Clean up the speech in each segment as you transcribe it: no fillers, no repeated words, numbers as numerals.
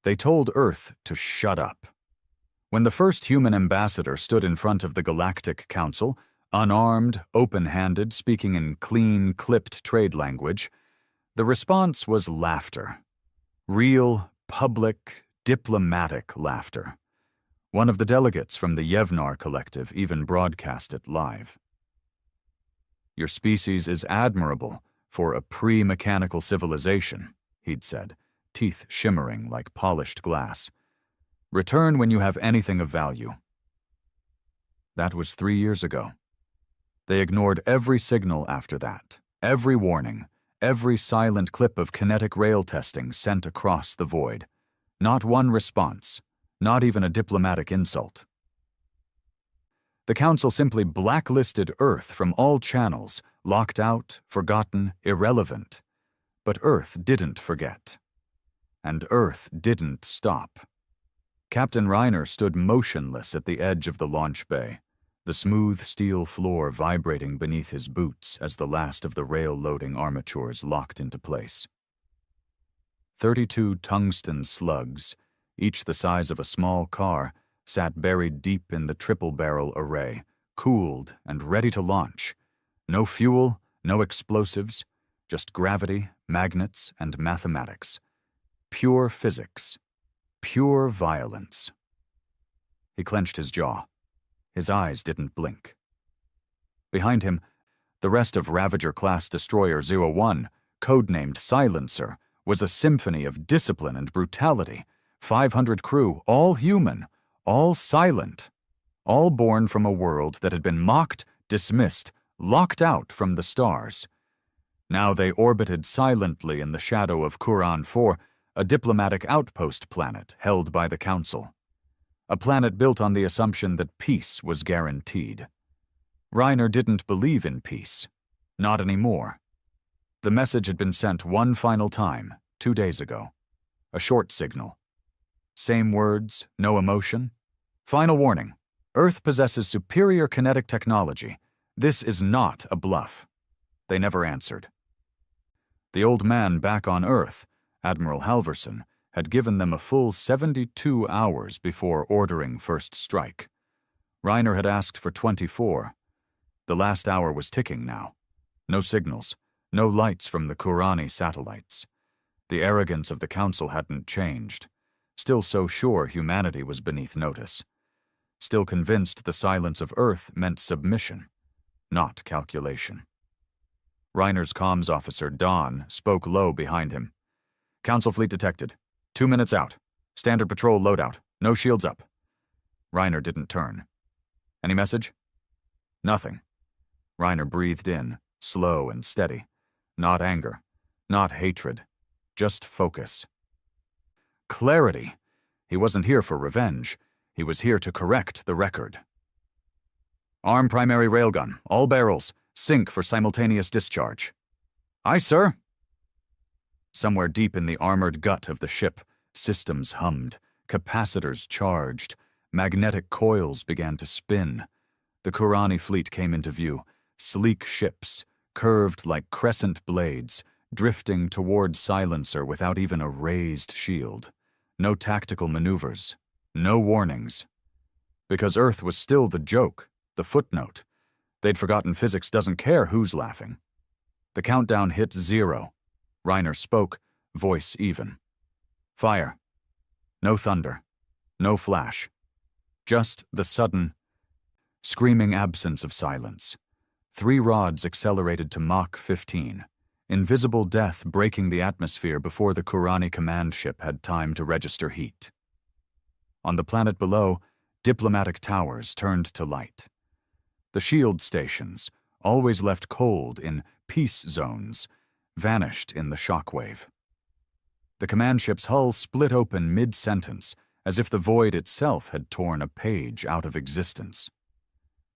They told Earth to shut up. When the first human ambassador stood in front of the Galactic Council, unarmed, open-handed, speaking in clean, clipped trade language, the response was laughter. Real, public, diplomatic laughter. One of the delegates from the Yevnar Collective even broadcast it live. "Your species is admirable for a pre-mechanical civilization," he'd said, teeth shimmering like polished glass. "Return when you have anything of value." That was 3 years ago. They ignored every signal after that, every warning, every silent clip of kinetic rail testing sent across the void. Not one response, not even a diplomatic insult. The Council simply blacklisted Earth from all channels, locked out, forgotten, irrelevant. But Earth didn't forget. And Earth didn't stop. Captain Reiner stood motionless at the edge of the launch bay, the smooth steel floor vibrating beneath his boots as the last of the rail-loading armatures locked into place. 32 tungsten slugs, each the size of a small car, sat buried deep in the triple-barrel array, cooled and ready to launch. No fuel, no explosives, just gravity, magnets, and mathematics. Pure physics. Pure violence. He clenched his jaw. His eyes didn't blink. Behind him, the rest of Ravager-class Destroyer 01, codenamed Silencer, was a symphony of discipline and brutality. 500 crew, all human, all silent, all born from a world that had been mocked, dismissed, locked out from the stars. Now they orbited silently in the shadow of Kuran 4, a diplomatic outpost planet held by the Council. A planet built on the assumption that peace was guaranteed. Reiner didn't believe in peace. Not anymore. The message had been sent one final time, 2 days ago. A short signal. Same words, no emotion. Final warning. Earth possesses superior kinetic technology. This is not a bluff. They never answered. The old man back on Earth, Admiral Halverson, had given them a full 72 hours before ordering first strike. Reiner had asked for 24. The last hour was ticking now. No signals, no lights from the Kurani satellites. The arrogance of the Council hadn't changed. Still so sure humanity was beneath notice. Still convinced the silence of Earth meant submission, not calculation. Reiner's comms officer, Don, spoke low behind him. "Council fleet detected. 2 minutes out. Standard patrol loadout. No shields up." Reiner didn't turn. "Any message?" "Nothing." Reiner breathed in, slow and steady. Not anger, not hatred, just focus. Clarity. He wasn't here for revenge. He was here to correct the record. "Arm primary railgun. All barrels. Sync for simultaneous discharge." "Aye, sir." Somewhere deep in the armored gut of the ship, systems hummed, capacitors charged, magnetic coils began to spin. The Kurani fleet came into view, sleek ships, curved like crescent blades, drifting toward Silencer without even a raised shield. No tactical maneuvers, no warnings. Because Earth was still the joke, the footnote. They'd forgotten physics doesn't care who's laughing. The countdown hit 0. Reiner spoke, voice even. "Fire." No thunder. No flash. Just the sudden, screaming absence of silence. 3 rods accelerated to Mach 15. Invisible death breaking the atmosphere before the Kurani command ship had time to register heat. On the planet below, diplomatic towers turned to light. The shield stations, always left cold in peace zones, vanished in the shockwave. The command ship's hull split open mid-sentence, as if the void itself had torn a page out of existence.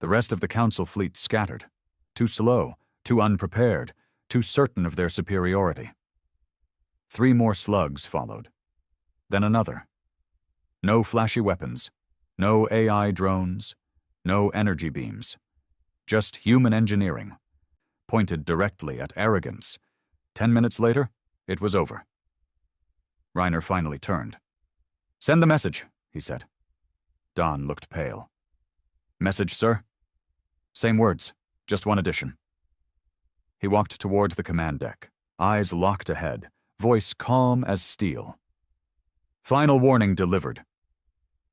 The rest of the Council fleet scattered, too slow, too unprepared, too certain of their superiority. 3 more slugs followed. Then another. No flashy weapons, no AI drones, no energy beams. Just human engineering, pointed directly at Arrogance. 10 minutes later, it was over. Reiner finally turned. Send the message, he said. Don looked pale. Message, sir? Same words, just one addition. He walked toward the command deck, eyes locked ahead, voice calm as steel. Final warning delivered.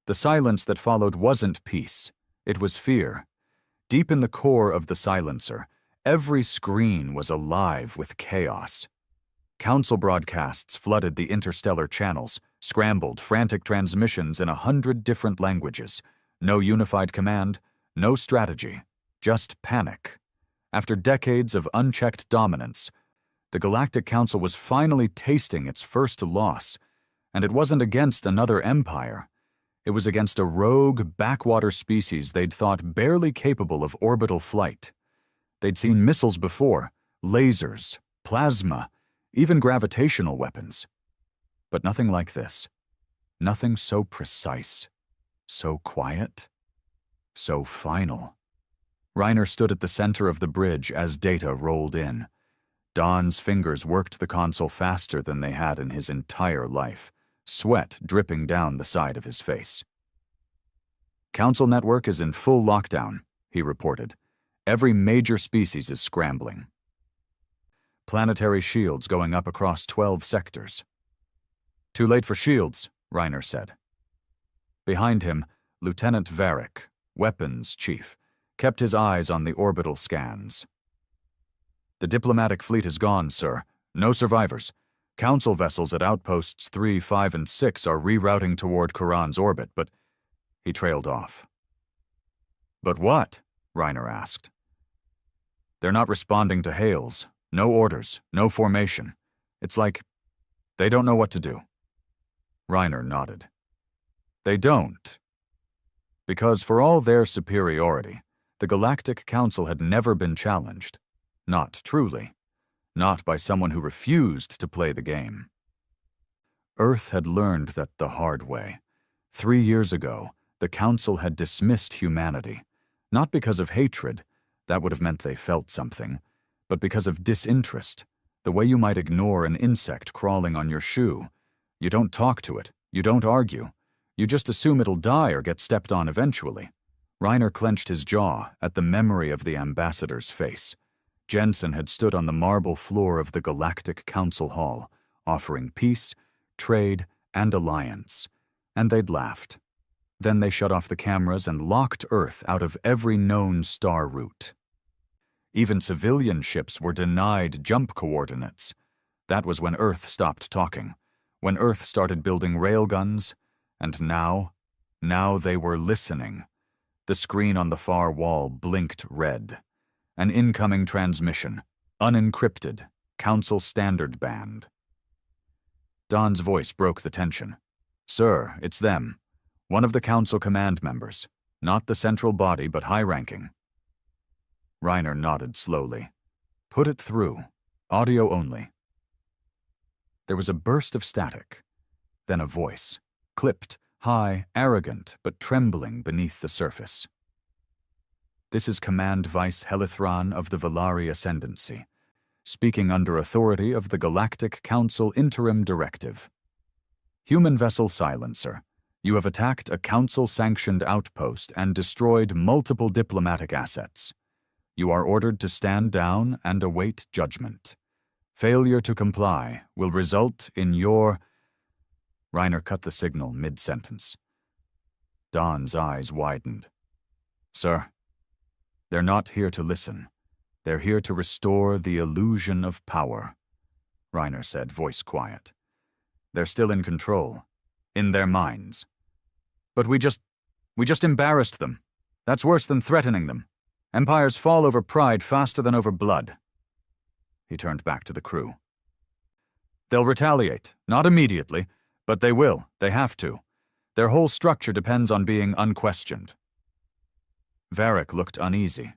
The silence that followed wasn't peace, it was fear. Deep in the core of the silencer, every screen was alive with chaos. Council broadcasts flooded the interstellar channels, scrambled frantic transmissions in 100 different languages. No unified command, no strategy, just panic. After decades of unchecked dominance, the Galactic Council was finally tasting its first loss, and it wasn't against another empire. It was against a rogue, backwater species they'd thought barely capable of orbital flight. They'd seen missiles before, lasers, plasma, even gravitational weapons. But nothing like this. Nothing so precise, so quiet, so final. Reiner stood at the center of the bridge as data rolled in. Don's fingers worked the console faster than they had in his entire life, sweat dripping down the side of his face. Council network is in full lockdown, he reported. Every major species is scrambling. Planetary shields going up across 12 sectors. Too late for shields, Reiner said. Behind him, Lieutenant Varric, weapons chief, kept his eyes on the orbital scans. The diplomatic fleet is gone, sir. No survivors. Council vessels at outposts 3, 5, and 6 are rerouting toward Quran's orbit, but he trailed off. But what? Reiner asked. They're not responding to hails. No orders, no formation. It's like they don't know what to do. Reiner nodded. They don't. Because for all their superiority, the Galactic Council had never been challenged. Not truly. Not by someone who refused to play the game. Earth had learned that the hard way. 3 years ago, the Council had dismissed humanity, not because of hatred, that would have meant they felt something, but because of disinterest, the way you might ignore an insect crawling on your shoe. You don't talk to it, you don't argue, you just assume it'll die or get stepped on eventually. Reiner clenched his jaw at the memory of the ambassador's face. Jensen had stood on the marble floor of the Galactic Council Hall, offering peace, trade, and alliance, and they'd laughed. Then they shut off the cameras and locked Earth out of every known star route. Even civilian ships were denied jump coordinates. That was when Earth stopped talking, when Earth started building railguns, and now they were listening. The screen on the far wall blinked red. An incoming transmission, unencrypted, Council standard band. Don's voice broke the tension. Sir, it's them. One of the Council command members. Not the central body, but high-ranking. Reiner nodded slowly. Put it through. Audio only. There was a burst of static. Then a voice. Clipped, high, arrogant, but trembling beneath the surface. This is Command Vice Helithran of the Velari Ascendancy, speaking under authority of the Galactic Council Interim Directive. Human Vessel Silencer, you have attacked a Council-sanctioned outpost and destroyed multiple diplomatic assets. You are ordered to stand down and await judgment. Failure to comply will result in your... Reiner cut the signal mid-sentence. Don's eyes widened. Sir, they're not here to listen. They're here to restore the illusion of power, Reiner said, voice quiet. They're still in control, in their minds. But we just embarrassed them. That's worse than threatening them. Empires fall over pride faster than over blood. He turned back to the crew. They'll retaliate, not immediately, but they will, they have to. Their whole structure depends on being unquestioned. Varric looked uneasy.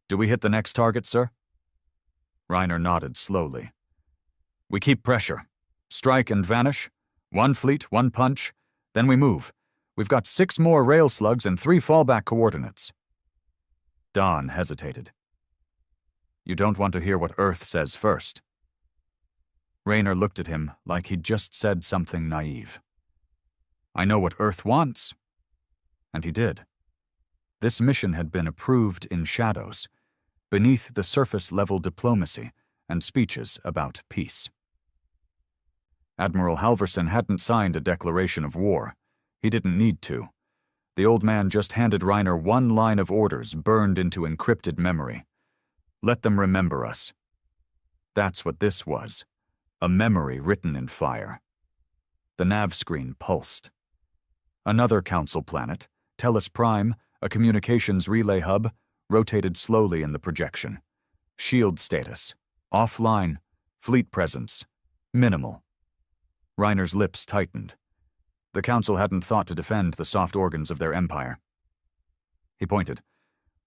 Do we hit the next target, sir? Reiner nodded slowly. We keep pressure. Strike and vanish. 1 fleet, 1 punch. Then we move. We've got 6 more rail slugs and 3 fallback coordinates. Don hesitated. You don't want to hear what Earth says first. Reiner looked at him like he'd just said something naive. I know what Earth wants. And he did. This mission had been approved in shadows, beneath the surface-level diplomacy and speeches about peace. Admiral Halverson hadn't signed a declaration of war. He didn't need to. The old man just handed Reiner one line of orders burned into encrypted memory. Let them remember us. That's what this was. A memory written in fire. The nav screen pulsed. Another council planet, Tellus Prime, a communications relay hub, rotated slowly in the projection. Shield status. Offline. Fleet presence. Minimal. Reiner's lips tightened. The council hadn't thought to defend the soft organs of their empire. He pointed.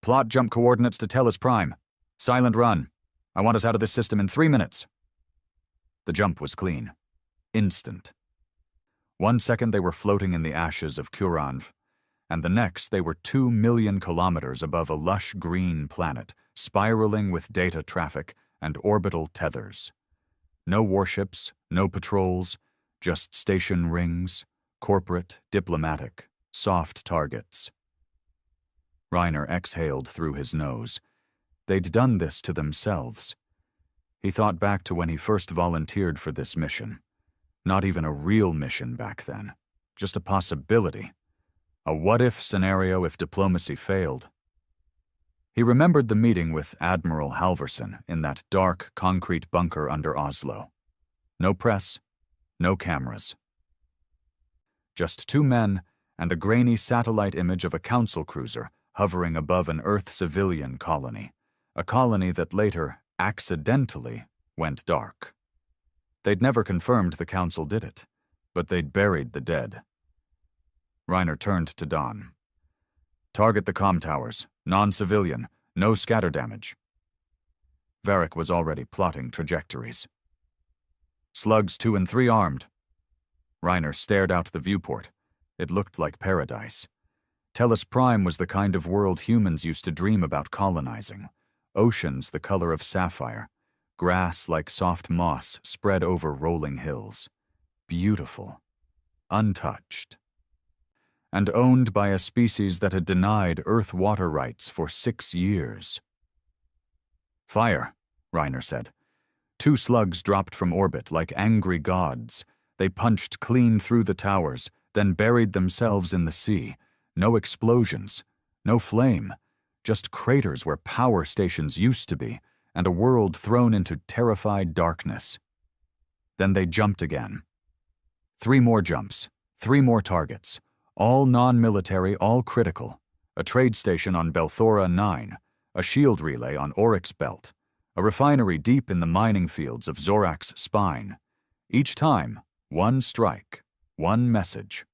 Plot jump coordinates to Tellus Prime. Silent run. I want us out of this system in 3 minutes. The jump was clean. Instant. 1 second they were floating in the ashes of Kuranv, and the next they were 2 million kilometers above a lush green planet, spiraling with data traffic and orbital tethers. No warships, no patrols, just station rings, corporate, diplomatic, soft targets. Reiner exhaled through his nose. They'd done this to themselves. He thought back to when he first volunteered for this mission. Not even a real mission back then. Just a possibility. A what-if scenario if diplomacy failed. He remembered the meeting with Admiral Halverson in that dark concrete bunker under Oslo. No press, no cameras. Just 2 men and a grainy satellite image of a council cruiser hovering above an Earth civilian colony. A colony that later, accidentally, went dark. They'd never confirmed the council did it, but they'd buried the dead. Reiner turned to Don. Target the comm towers, non-civilian, no scatter damage. Varric was already plotting trajectories. Slugs 2 and 3 armed. Reiner stared out the viewport. It looked like paradise. Tellus Prime was the kind of world humans used to dream about colonizing. Oceans the color of sapphire. Grass like soft moss spread over rolling hills. Beautiful. Untouched. And owned by a species that had denied Earth water rights for 6 years. Fire, Reiner said. 2 slugs dropped from orbit like angry gods. They punched clean through the towers, then buried themselves in the sea. No explosions, no flame, just craters where power stations used to be, and a world thrown into terrified darkness. Then they jumped again. 3 more jumps, 3 more targets, all non-military, all critical. A trade station on Belthora 9, a shield relay on Oryx Belt, a refinery deep in the mining fields of Zorak's spine. Each time, 1 strike, 1 message.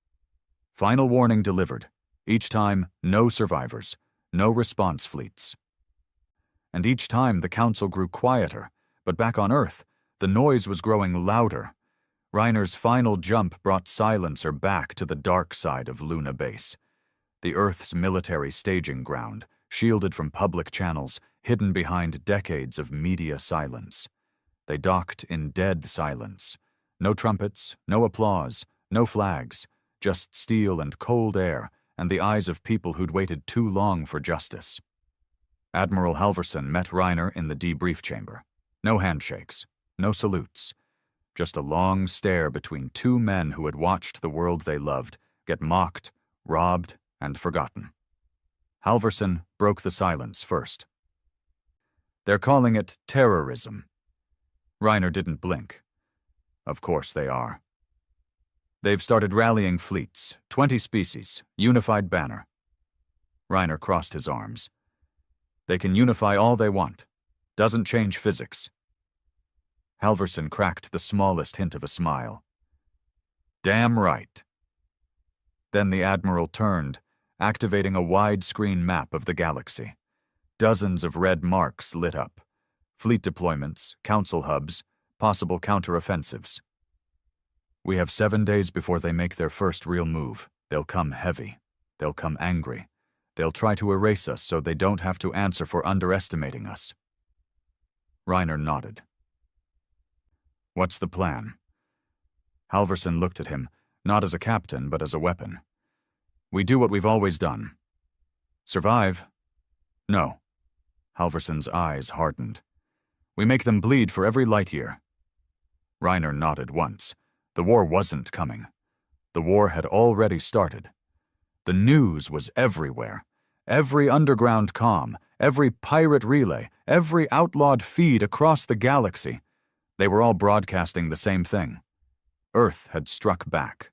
Final warning delivered. Each time, no survivors, no response fleets. And each time the council grew quieter, but back on Earth, the noise was growing louder. Reiner's final jump brought Silencer back to the dark side of Luna Base. The Earth's military staging ground, shielded from public channels, hidden behind decades of media silence. They docked in dead silence. No trumpets, no applause, no flags, just steel and cold air and the eyes of people who'd waited too long for justice. Admiral Halverson met Reiner in the debrief chamber. No handshakes, no salutes. Just a long stare between 2 men who had watched the world they loved get mocked, robbed, and forgotten. Halverson broke the silence first. They're calling it terrorism. Reiner didn't blink. Of course they are. They've started rallying fleets, 20 species, unified banner. Reiner crossed his arms. They can unify all they want. Doesn't change physics. Halverson cracked the smallest hint of a smile. Damn right. Then the Admiral turned, activating a wide-screen map of the galaxy. Dozens of red marks lit up. Fleet deployments, council hubs, possible counteroffensives. We have 7 days before they make their first real move. They'll come heavy. They'll come angry. They'll try to erase us so they don't have to answer for underestimating us. Reiner nodded. What's the plan? Halverson looked at him, not as a captain, but as a weapon. We do what we've always done. Survive? No. Halverson's eyes hardened. We make them bleed for every light year. Reiner nodded once. The war wasn't coming. The war had already started. The news was everywhere. Every underground comm, every pirate relay, every outlawed feed across the galaxy. They were all broadcasting the same thing. Earth had struck back.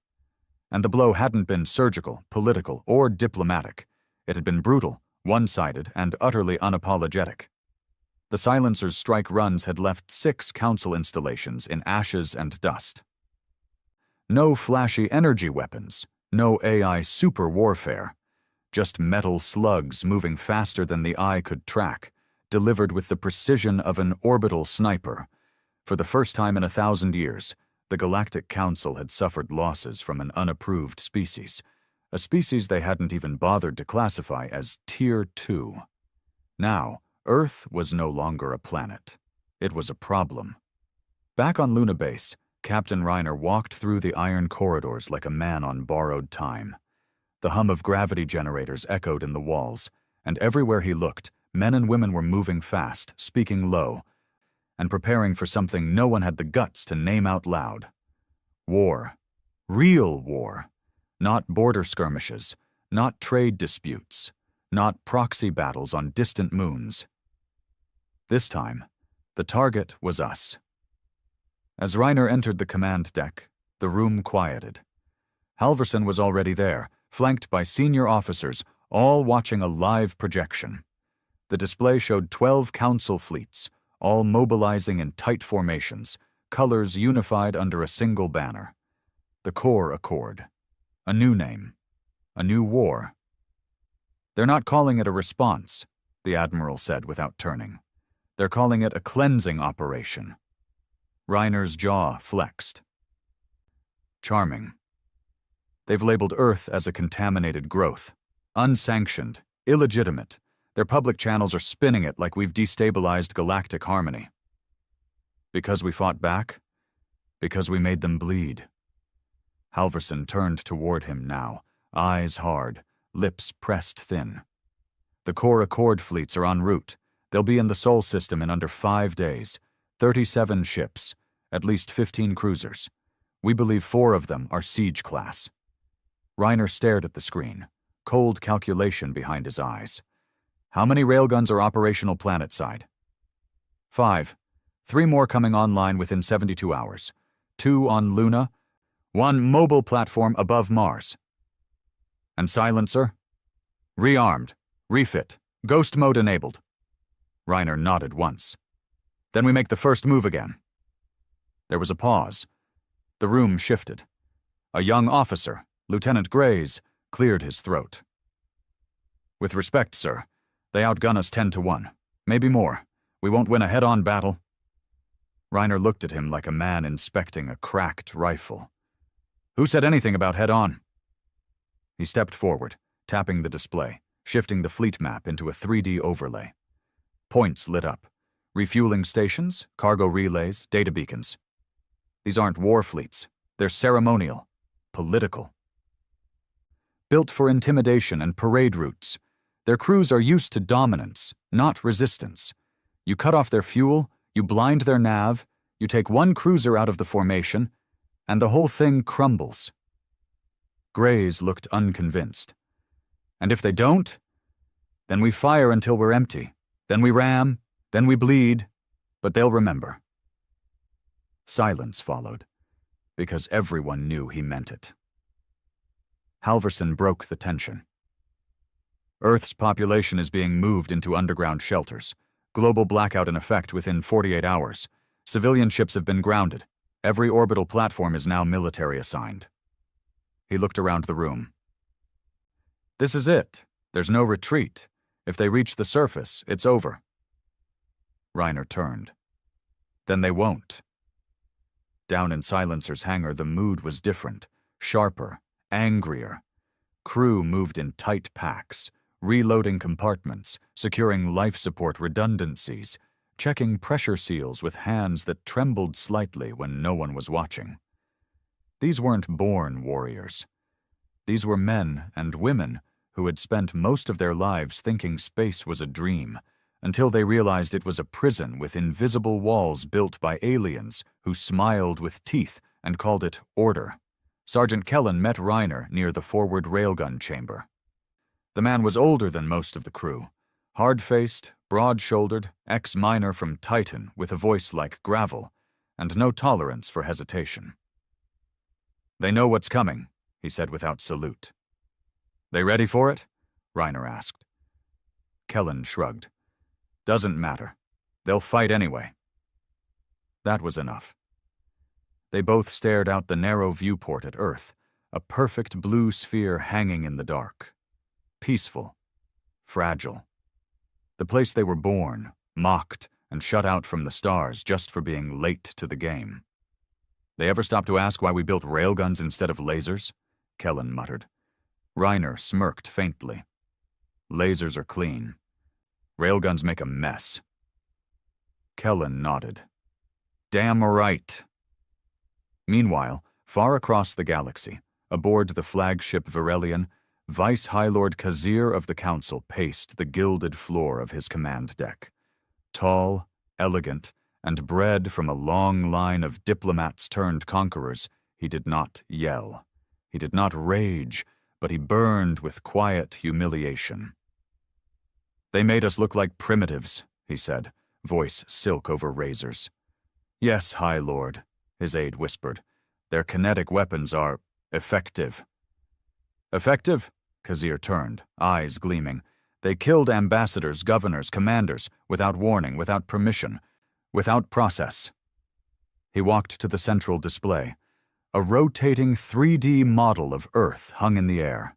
And the blow hadn't been surgical, political, or diplomatic. It had been brutal, one-sided, and utterly unapologetic. The Silencer's strike runs had left 6 council installations in ashes and dust. No flashy energy weapons, no AI super warfare. Just metal slugs moving faster than the eye could track, delivered with the precision of an orbital sniper. For the first time in 1,000 years, the Galactic Council had suffered losses from an unapproved species, a species they hadn't even bothered to classify as Tier 2. Now, Earth was no longer a planet. It was a problem. Back on Luna Base, Captain Reiner walked through the iron corridors like a man on borrowed time. The hum of gravity generators echoed in the walls, and everywhere he looked, men and women were moving fast, speaking low, and preparing for something no one had the guts to name out loud. War. Real war. Not border skirmishes, not trade disputes, not proxy battles on distant moons. This time, the target was us. As Reiner entered the command deck, the room quieted. Halverson was already there, flanked by senior officers, all watching a live projection. The display showed 12 council fleets, all mobilizing in tight formations, colors unified under a single banner. The Core Accord. A new name. A new war. They're not calling it a response, the Admiral said without turning. They're calling it a cleansing operation. Reiner's jaw flexed. Charming. They've labeled Earth as a contaminated growth. Unsanctioned, illegitimate. Their public channels are spinning it like we've destabilized galactic harmony. Because we fought back? Because we made them bleed. Halverson turned toward him now, eyes hard, lips pressed thin. The Core Accord fleets are en route. They'll be in the Sol system in under 5 days. 37 ships, at least 15 cruisers. We believe 4 of them are Siege class. Reiner stared at the screen, cold calculation behind his eyes. How many railguns are operational planet-side? 5. 3 more coming online within 72 hours. 2 on Luna, 1 mobile platform above Mars. And silencer? Rearmed, refit, ghost mode enabled. Reiner nodded once. Then we make the first move again. There was a pause. The room shifted. A young officer, Lieutenant Grays, cleared his throat. With respect, sir, they outgun us 10-1. Maybe more. We won't win a head-on battle. Reiner looked at him like a man inspecting a cracked rifle. Who said anything about head-on? He stepped forward, tapping the display, shifting the fleet map into a 3D overlay. Points lit up. Refueling stations, cargo relays, data beacons. These aren't war fleets. They're ceremonial, political. Built for intimidation and parade routes. Their crews are used to dominance, not resistance. You cut off their fuel, you blind their nav, you take 1 cruiser out of the formation, and the whole thing crumbles. Grays looked unconvinced. And if they don't, then we fire until we're empty. Then we ram, then we bleed, but they'll remember. Silence followed, because everyone knew he meant it. Halverson broke the tension. Earth's population is being moved into underground shelters. Global blackout in effect within 48 hours. Civilian ships have been grounded. Every orbital platform is now military assigned. He looked around the room. This is it. There's no retreat. If they reach the surface, it's over. Reiner turned. Then they won't. Down in Silencer's hangar, the mood was different, sharper, angrier. Crew moved in tight packs, reloading compartments, securing life support redundancies, checking pressure seals with hands that trembled slightly when no one was watching. These weren't born warriors. These were men and women who had spent most of their lives thinking space was a dream, until they realized it was a prison with invisible walls built by aliens who smiled with teeth and called it order. Sergeant Kellen met Reiner near the forward railgun chamber. The man was older than most of the crew, hard-faced, broad-shouldered, ex-miner from Titan with a voice like gravel, and no tolerance for hesitation. "They know what's coming," he said without salute. "They ready for it?" Reiner asked. Kellen shrugged. "Doesn't matter. They'll fight anyway." That was enough. They both stared out the narrow viewport at Earth, a perfect blue sphere hanging in the dark. Peaceful. Fragile. The place they were born, mocked, and shut out from the stars just for being late to the game. "They ever stop to ask why we built railguns instead of lasers?" Kellen muttered. Reiner smirked faintly. "Lasers are clean. Railguns make a mess." Kellen nodded. "Damn right." Meanwhile, far across the galaxy, aboard the flagship Virelian, Vice High Lord Kazir of the Council paced the gilded floor of his command deck. Tall, elegant, and bred from a long line of diplomats turned conquerors, he did not yell. He did not rage, but he burned with quiet humiliation. "They made us look like primitives," he said, voice silk over razors. "Yes, High Lord," his aide whispered. "Their kinetic weapons are effective." "Effective?" Kazir turned, eyes gleaming. "They killed ambassadors, governors, commanders, without warning, without permission, without process." He walked to the central display. A rotating 3D model of Earth hung in the air.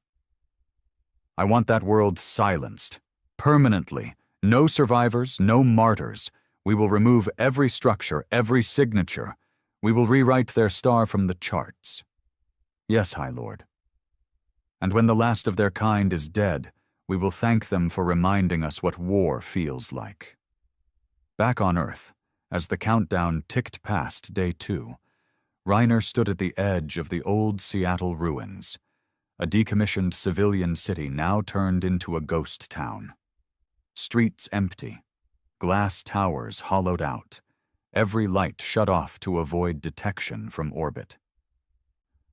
"I want that world silenced. Permanently. No survivors, no martyrs. We will remove every structure, every signature. We will rewrite their star from the charts." "Yes, High Lord." "And when the last of their kind is dead, we will thank them for reminding us what war feels like." Back on Earth, as the countdown ticked past day 2, Reiner stood at the edge of the old Seattle ruins, a decommissioned civilian city now turned into a ghost town. Streets empty, glass towers hollowed out, every light shut off to avoid detection from orbit.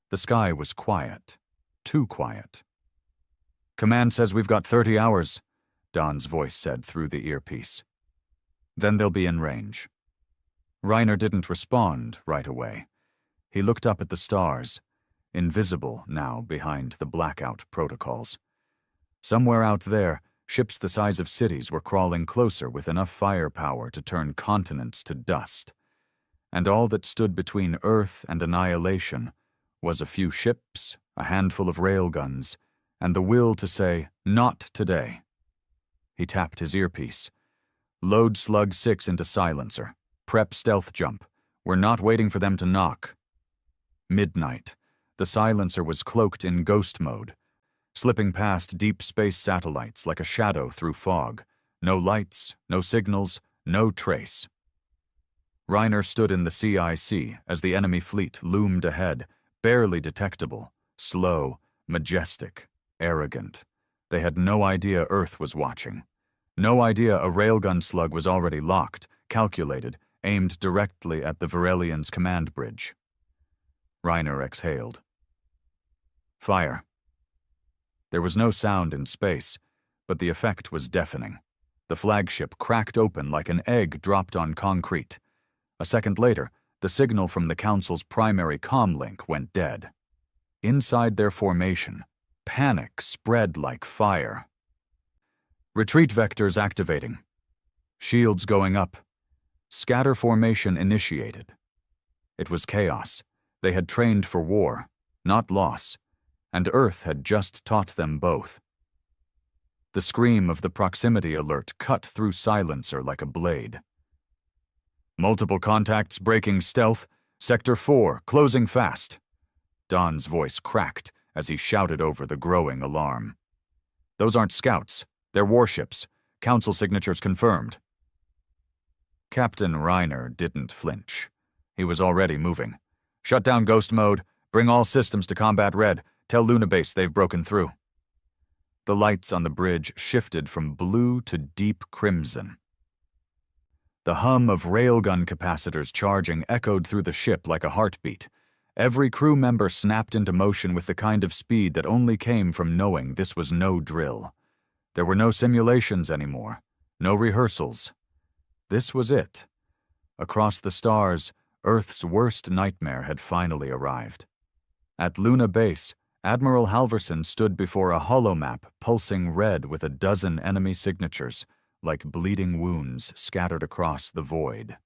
The sky was quiet, too quiet. "Command says we've got 30 hours, Don's voice said through the earpiece. "Then they'll be in range." Reiner didn't respond right away. He looked up at the stars, invisible now behind the blackout protocols. Somewhere out there, ships the size of cities were crawling closer with enough firepower to turn continents to dust. And all that stood between Earth and annihilation was a few ships, a handful of railguns, and the will to say, "Not today." He tapped his earpiece. "Load Slug 6 into silencer. Prep stealth jump. We're not waiting for them to knock." Midnight. The silencer was cloaked in ghost mode, slipping past deep space satellites like a shadow through fog. No lights, no signals, no trace. Reiner stood in the CIC as the enemy fleet loomed ahead, barely detectable, slow, majestic, arrogant. They had no idea Earth was watching. No idea a railgun slug was already locked, calculated, aimed directly at the Virelian's command bridge. Reiner exhaled. Fire. There was no sound in space, but the effect was deafening. The flagship cracked open like an egg dropped on concrete. A second later, the signal from the Council's primary comm link went dead. Inside their formation, panic spread like fire. Retreat vectors activating. Shields going up. Scatter formation initiated. It was chaos. They had trained for war, not loss, and Earth had just taught them both. The scream of the proximity alert cut through silencer like a blade. "Multiple contacts breaking stealth. Sector 4, closing fast." Don's voice cracked as he shouted over the growing alarm. "Those aren't scouts. They're warships. Council signatures confirmed." Captain Reiner didn't flinch. He was already moving. "Shut down ghost mode. Bring all systems to Combat Red. Tell Luna Base they've broken through. The lights on the bridge shifted from blue to deep crimson. The hum of railgun capacitors charging echoed through the ship like a heartbeat. Every crew member snapped into motion with the kind of speed that only came from knowing this was no drill. There were no simulations anymore, no rehearsals. This was it. Across the stars, Earth's worst nightmare had finally arrived. At Luna Base, Admiral Halverson stood before a holomap pulsing red with a dozen enemy signatures, like bleeding wounds scattered across the void.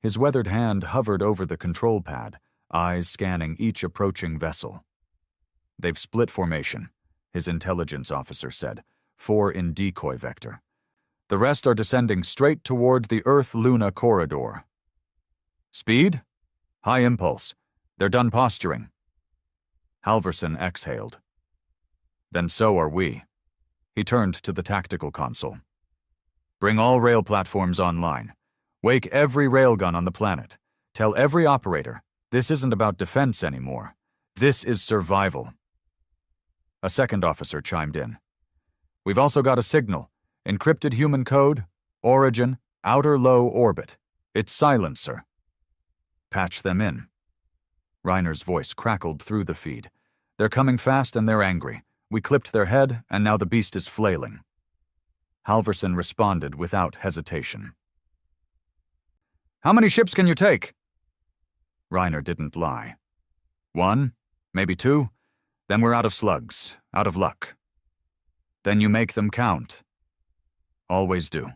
His weathered hand hovered over the control pad, eyes scanning each approaching vessel. "They've split formation," his intelligence officer said, 4 in decoy vector. "The rest are descending straight toward the Earth-Luna corridor. Speed? High impulse. They're done posturing." Halverson exhaled. "Then so are we." He turned to the tactical console. "Bring all rail platforms online. Wake every railgun on the planet. Tell every operator, this isn't about defense anymore. This is survival." A second officer chimed in. "We've also got a signal. Encrypted human code, origin, outer low orbit. It's silencer." "Patch them in." Reiner's voice crackled through the feed. "They're coming fast and they're angry. We clipped their head and now the beast is flailing." Halverson responded without hesitation. "How many ships can you take?" Reiner didn't lie. 1, maybe 2, then we're out of slugs, out of luck. "Then you make them count." "Always do."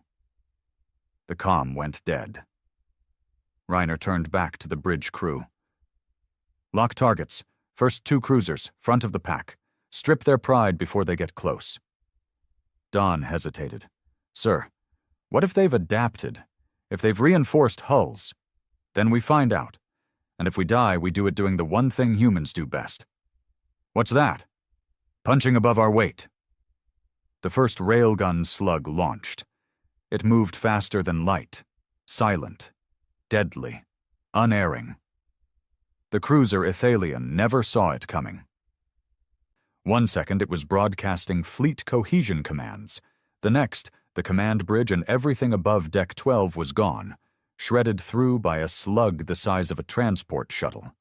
The comm went dead. Reiner turned back to the bridge crew. "Lock targets. First 2 cruisers, front of the pack. Strip their pride before they get close." Don hesitated. "Sir, what if they've adapted? If they've reinforced hulls? Then we find out. And if we die, we do it doing the one thing humans do best." "What's that?" "Punching above our weight." The first railgun slug launched. It moved faster than light, silent, deadly, unerring. The cruiser Ithalian never saw it coming. 1 second it was broadcasting fleet cohesion commands. The next, the command bridge and everything above Deck 12 was gone, shredded through by a slug the size of a transport shuttle.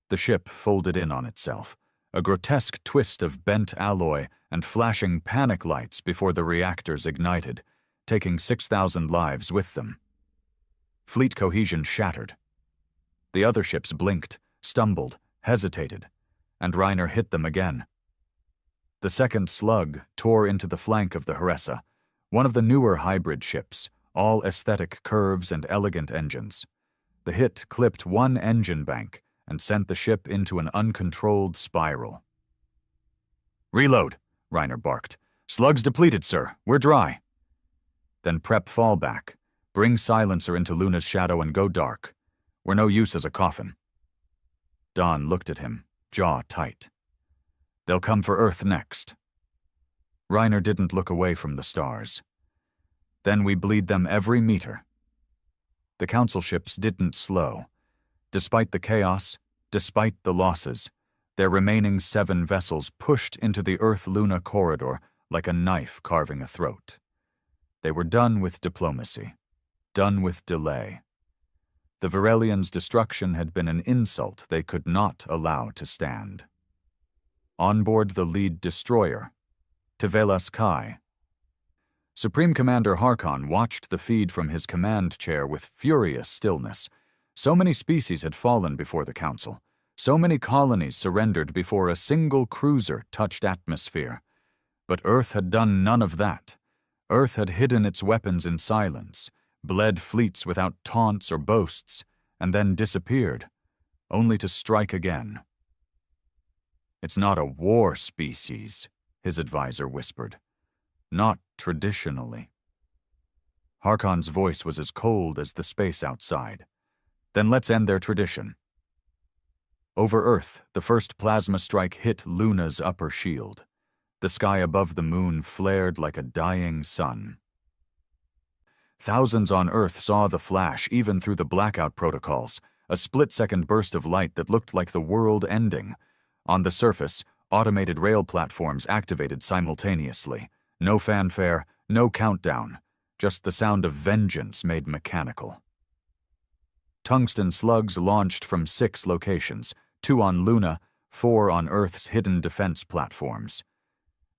The ship folded in on itself, a grotesque twist of bent alloy and flashing panic lights before the reactors ignited, taking 6,000 lives with them. Fleet cohesion shattered. The other ships blinked, stumbled, hesitated, and Reiner hit them again. The second slug tore into the flank of the Haressa, one of the newer hybrid ships, all aesthetic curves and elegant engines. The hit clipped one engine bank and sent the ship into an uncontrolled spiral. "Reload," Reiner barked. "Slugs depleted, sir. We're dry." "Then prep fallback. Bring silencer into Luna's shadow and go dark. We're no use as a coffin." Don looked at him, jaw tight. "They'll come for Earth next." Reiner didn't look away from the stars. "Then we bleed them every meter." The council ships didn't slow. Despite the chaos, despite the losses, their remaining 7 vessels pushed into the Earth-Luna corridor like a knife carving a throat. They were done with diplomacy, done with delay. The Varelians' destruction had been an insult they could not allow to stand. On board the lead destroyer, Tevelas Kai. Supreme Commander Harkon watched the feed from his command chair with furious stillness. So many species had fallen before the Council. So many colonies surrendered before a single cruiser touched atmosphere. But Earth had done none of that. Earth had hidden its weapons in silence, bled fleets without taunts or boasts, and then disappeared, only to strike again. "It's not a war species," his advisor whispered. "Not traditionally." Harkon's voice was as cold as the space outside. "Then let's end their tradition." Over Earth, the first plasma strike hit Luna's upper shield. The sky above the moon flared like a dying sun. Thousands on Earth saw the flash even through the blackout protocols, A split-second burst of light that looked like the world ending. On the surface, automated rail platforms activated simultaneously. No fanfare, no countdown, just the sound of vengeance made mechanical. Tungsten slugs launched from 6 locations, 2 on Luna, 4 on Earth's hidden defense platforms.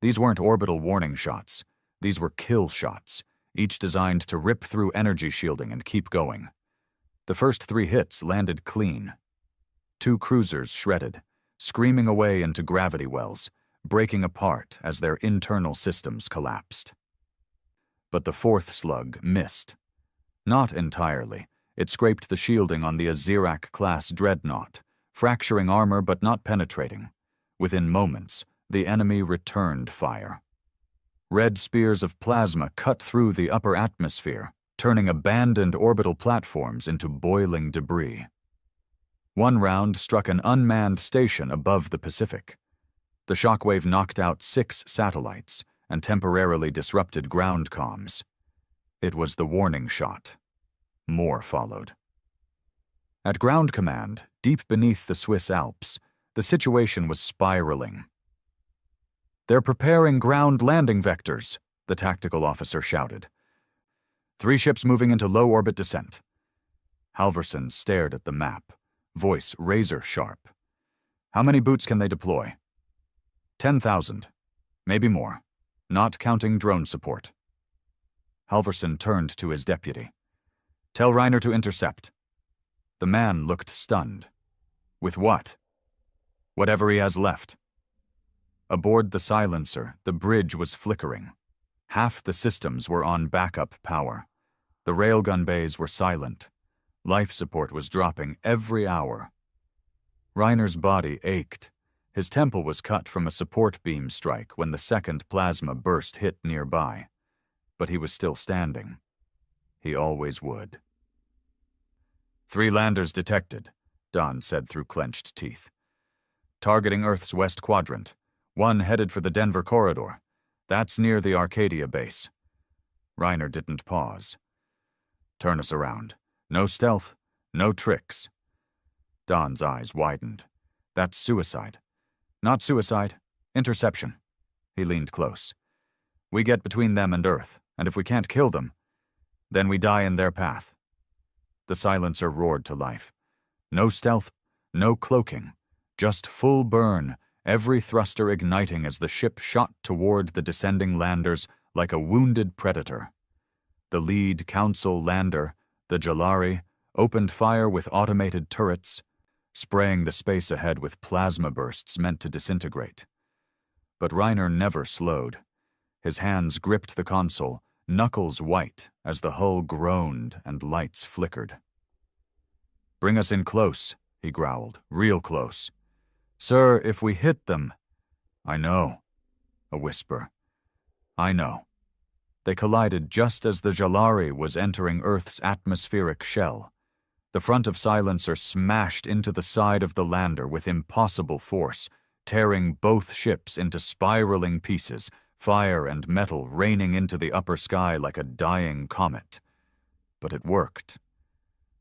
These weren't orbital warning shots. These were kill shots, each designed to rip through energy shielding and keep going. The first 3 hits landed clean. 2 cruisers shredded, screaming away into gravity wells, breaking apart as their internal systems collapsed. But the 4th slug missed. Not entirely. It scraped the shielding on the Azirak-class dreadnought, fracturing armor but not penetrating. Within moments, the enemy returned fire. Red spears of plasma cut through the upper atmosphere, turning abandoned orbital platforms into boiling debris. One round struck an unmanned station above the Pacific. The shockwave knocked out 6 satellites and temporarily disrupted ground comms. It was the warning shot. More followed. At ground command, deep beneath the Swiss Alps, the situation was spiraling. "They're preparing ground landing vectors," the tactical officer shouted. 3 ships moving into low-orbit descent. Halverson stared at the map, voice razor-sharp. "How many boots can they deploy?" 10,000. Maybe more. Not counting drone support. Halverson turned to his deputy. "Tell Reiner to intercept." The man looked stunned. "With what?" "Whatever he has left." Aboard the silencer, the bridge was flickering. Half the systems were on backup power. The railgun bays were silent. Life support was dropping every hour. Reiner's body ached. His temple was cut from a support beam strike when the second plasma burst hit nearby. But he was still standing. He always would. 3 landers detected, Don said through clenched teeth. Targeting Earth's west quadrant. 1 headed for the Denver corridor. That's near the Arcadia base. Reiner didn't pause. "Turn us around. No stealth, no tricks." Don's eyes widened. "That's suicide." "Not suicide. Interception." He leaned close. "We get between them and Earth, and if we can't kill them, then we die in their path." The silencer roared to life. No stealth, no cloaking, just full burn, every thruster igniting as the ship shot toward the descending landers like a wounded predator. The lead Council lander, the Jalari, opened fire with automated turrets, spraying the space ahead with plasma bursts meant to disintegrate. But Reiner never slowed. His hands gripped the console, knuckles white as the hull groaned and lights flickered. "Bring us in close," he growled, "real close." "Sir, if we hit them—" "I know." A whisper. "I know." They collided just as the Jalari was entering Earth's atmospheric shell. The front of Silencer smashed into the side of the lander with impossible force, tearing both ships into spiraling pieces, fire and metal raining into the upper sky like a dying comet. But it worked.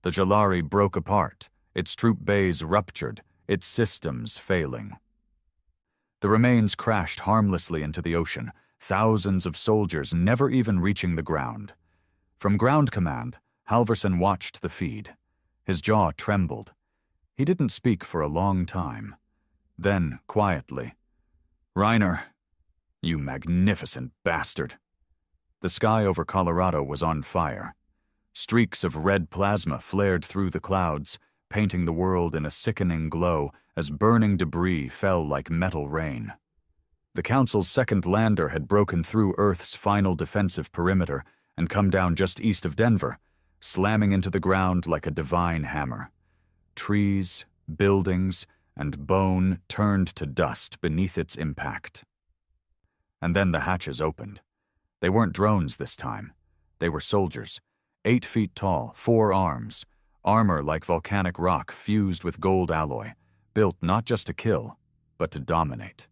The Jalari broke apart, its troop bays ruptured, its systems failing. The remains crashed harmlessly into the ocean, thousands of soldiers never even reaching the ground. From ground command, Halverson watched the feed. His jaw trembled. He didn't speak for a long time. Then, quietly, "Reiner, you magnificent bastard." The sky over Colorado was on fire. Streaks of red plasma flared through the clouds, painting the world in a sickening glow as burning debris fell like metal rain. The Council's second lander had broken through Earth's final defensive perimeter and come down just east of Denver, slamming into the ground like a divine hammer. Trees, buildings, and bone turned to dust beneath its impact. And then the hatches opened. They weren't drones this time. They were soldiers, 8 feet tall, 4 arms, armor like volcanic rock fused with gold alloy, built not just to kill, but to dominate.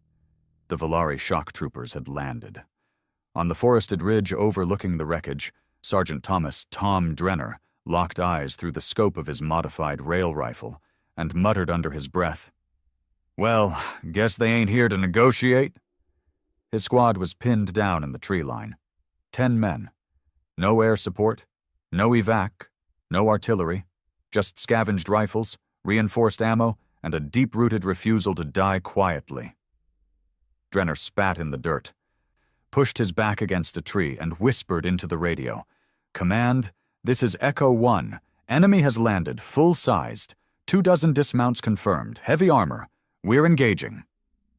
The Volari shock troopers had landed. On the forested ridge overlooking the wreckage, Sergeant Thomas "Tom" Drenner, locked eyes through the scope of his modified rail rifle, and muttered under his breath, "Well, guess they ain't here to negotiate." His squad was pinned down in the tree line. 10 men. No air support, no evac, no artillery, just scavenged rifles, reinforced ammo, and a deep-rooted refusal to die quietly. Drenner spat in the dirt, pushed his back against a tree, and whispered into the radio, "Command, this is Echo 1. Enemy has landed, full-sized. 24 dismounts confirmed, heavy armor. We're engaging."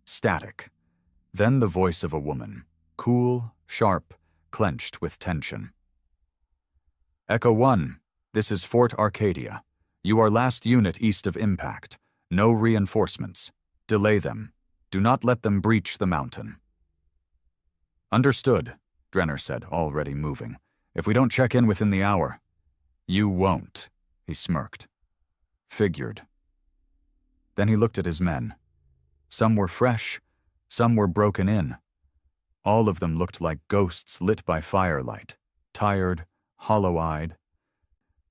Static. Then the voice of a woman, cool, sharp, clenched with tension. "Echo 1, this is Fort Arcadia. You are last unit east of impact. No reinforcements. Delay them. Do not let them breach the mountain." "Understood," Drenner said, already moving. "If we don't check in within the hour." "You won't," he smirked. "Figured." Then he looked at his men. Some were fresh, some were broken in. All of them looked like ghosts lit by firelight, tired, hollow-eyed,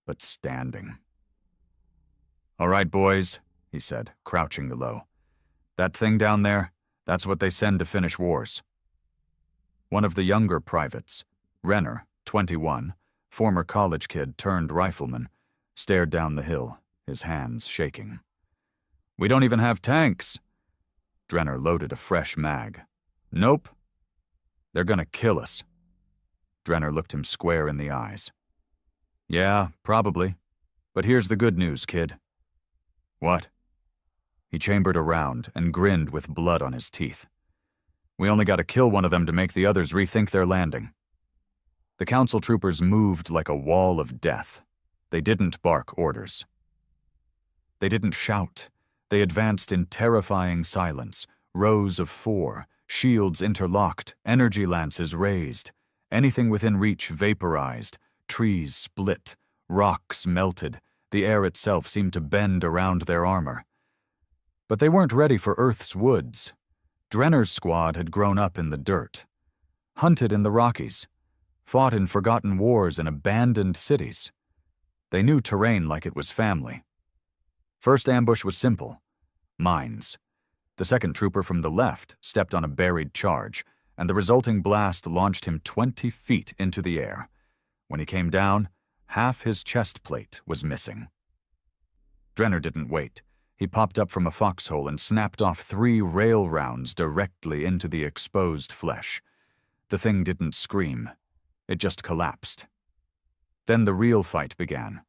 but standing. "All right, boys," he said, crouching low. "That thing down there, that's what they send to finish wars." One of the younger privates, Renner, 21, former college kid turned rifleman, stared down the hill, his hands shaking. "We don't even have tanks." Drenner loaded a fresh mag. "Nope. They're gonna kill us." Drenner looked him square in the eyes. "Yeah, probably. But here's the good news, kid." "What?" He chambered around and grinned with blood on his teeth. "We only got to kill one of them to make the others rethink their landing." The council troopers moved like a wall of death. They didn't bark orders. They didn't shout. They advanced in terrifying silence, rows of 4, shields interlocked, energy lances raised. Anything within reach vaporized, trees split, rocks melted, the air itself seemed to bend around their armor. But they weren't ready for Earth's woods. Drenner's squad had grown up in the dirt, hunted in the Rockies, fought in forgotten wars in abandoned cities. They knew terrain like it was family. First ambush was simple. Mines. The second trooper from the left stepped on a buried charge, and the resulting blast launched him 20 feet into the air. When he came down, half his chest plate was missing. Drenner didn't wait. He popped up from a foxhole and snapped off 3 rail rounds directly into the exposed flesh. The thing didn't scream. It just collapsed. Then the real fight began.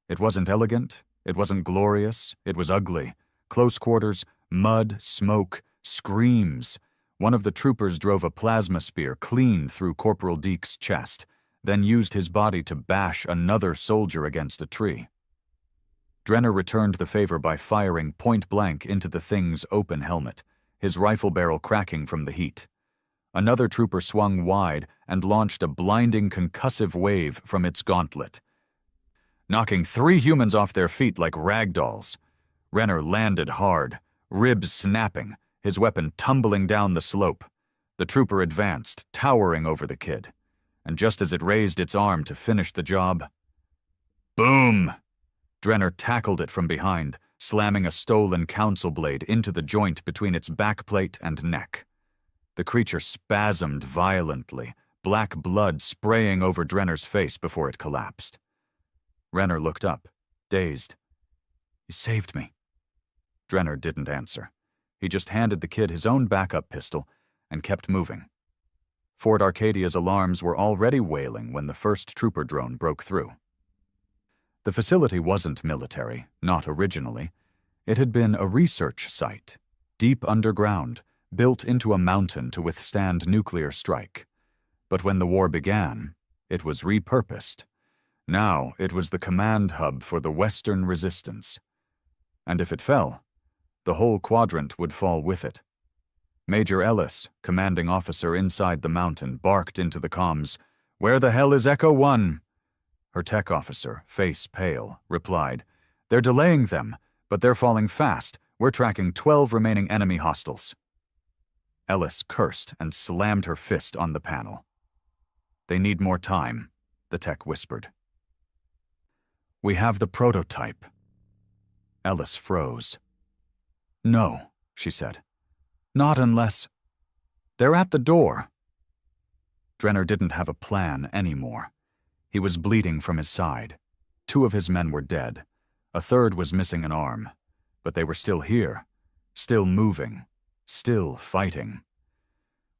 It wasn't elegant, it wasn't glorious, it was ugly. Close quarters, mud, smoke, screams. One of the troopers drove a plasma spear clean through Corporal Deke's chest, then used his body to bash another soldier against a tree. Drenner returned the favor by firing point-blank into the thing's open helmet, his rifle barrel cracking from the heat. Another trooper swung wide and launched a blinding concussive wave from its gauntlet, knocking 3 humans off their feet like rag dolls. Renner landed hard, ribs snapping, his weapon tumbling down the slope. The trooper advanced, towering over the kid, and just as it raised its arm to finish the job, boom! Drenner tackled it from behind, slamming a stolen council blade into the joint between its backplate and neck. The creature spasmed violently, black blood spraying over Drenner's face before it collapsed. Renner looked up, dazed. "You saved me." Drenner didn't answer. He just handed the kid his own backup pistol and kept moving. Fort Arcadia's alarms were already wailing when the first trooper drone broke through. The facility wasn't military, not originally. It had been a research site, deep underground, built into a mountain to withstand nuclear strike. But when the war began, it was repurposed. Now it was the command hub for the Western Resistance. And if it fell, the whole quadrant would fall with it. Major Ellis, commanding officer inside the mountain, barked into the comms, "Where the hell is Echo 1? Her tech officer, face pale, replied, "They're delaying them, but they're falling fast. We're tracking 12 remaining enemy hostiles." Ellis cursed and slammed her fist on the panel. "They need more time," the tech whispered. We have the prototype. Ellis froze. No, she said. Not unless... They're at the door. Drenner didn't have a plan anymore. He was bleeding from his side. 2 of his men were dead. A 3rd was missing an arm. But they were still here, still moving, still fighting.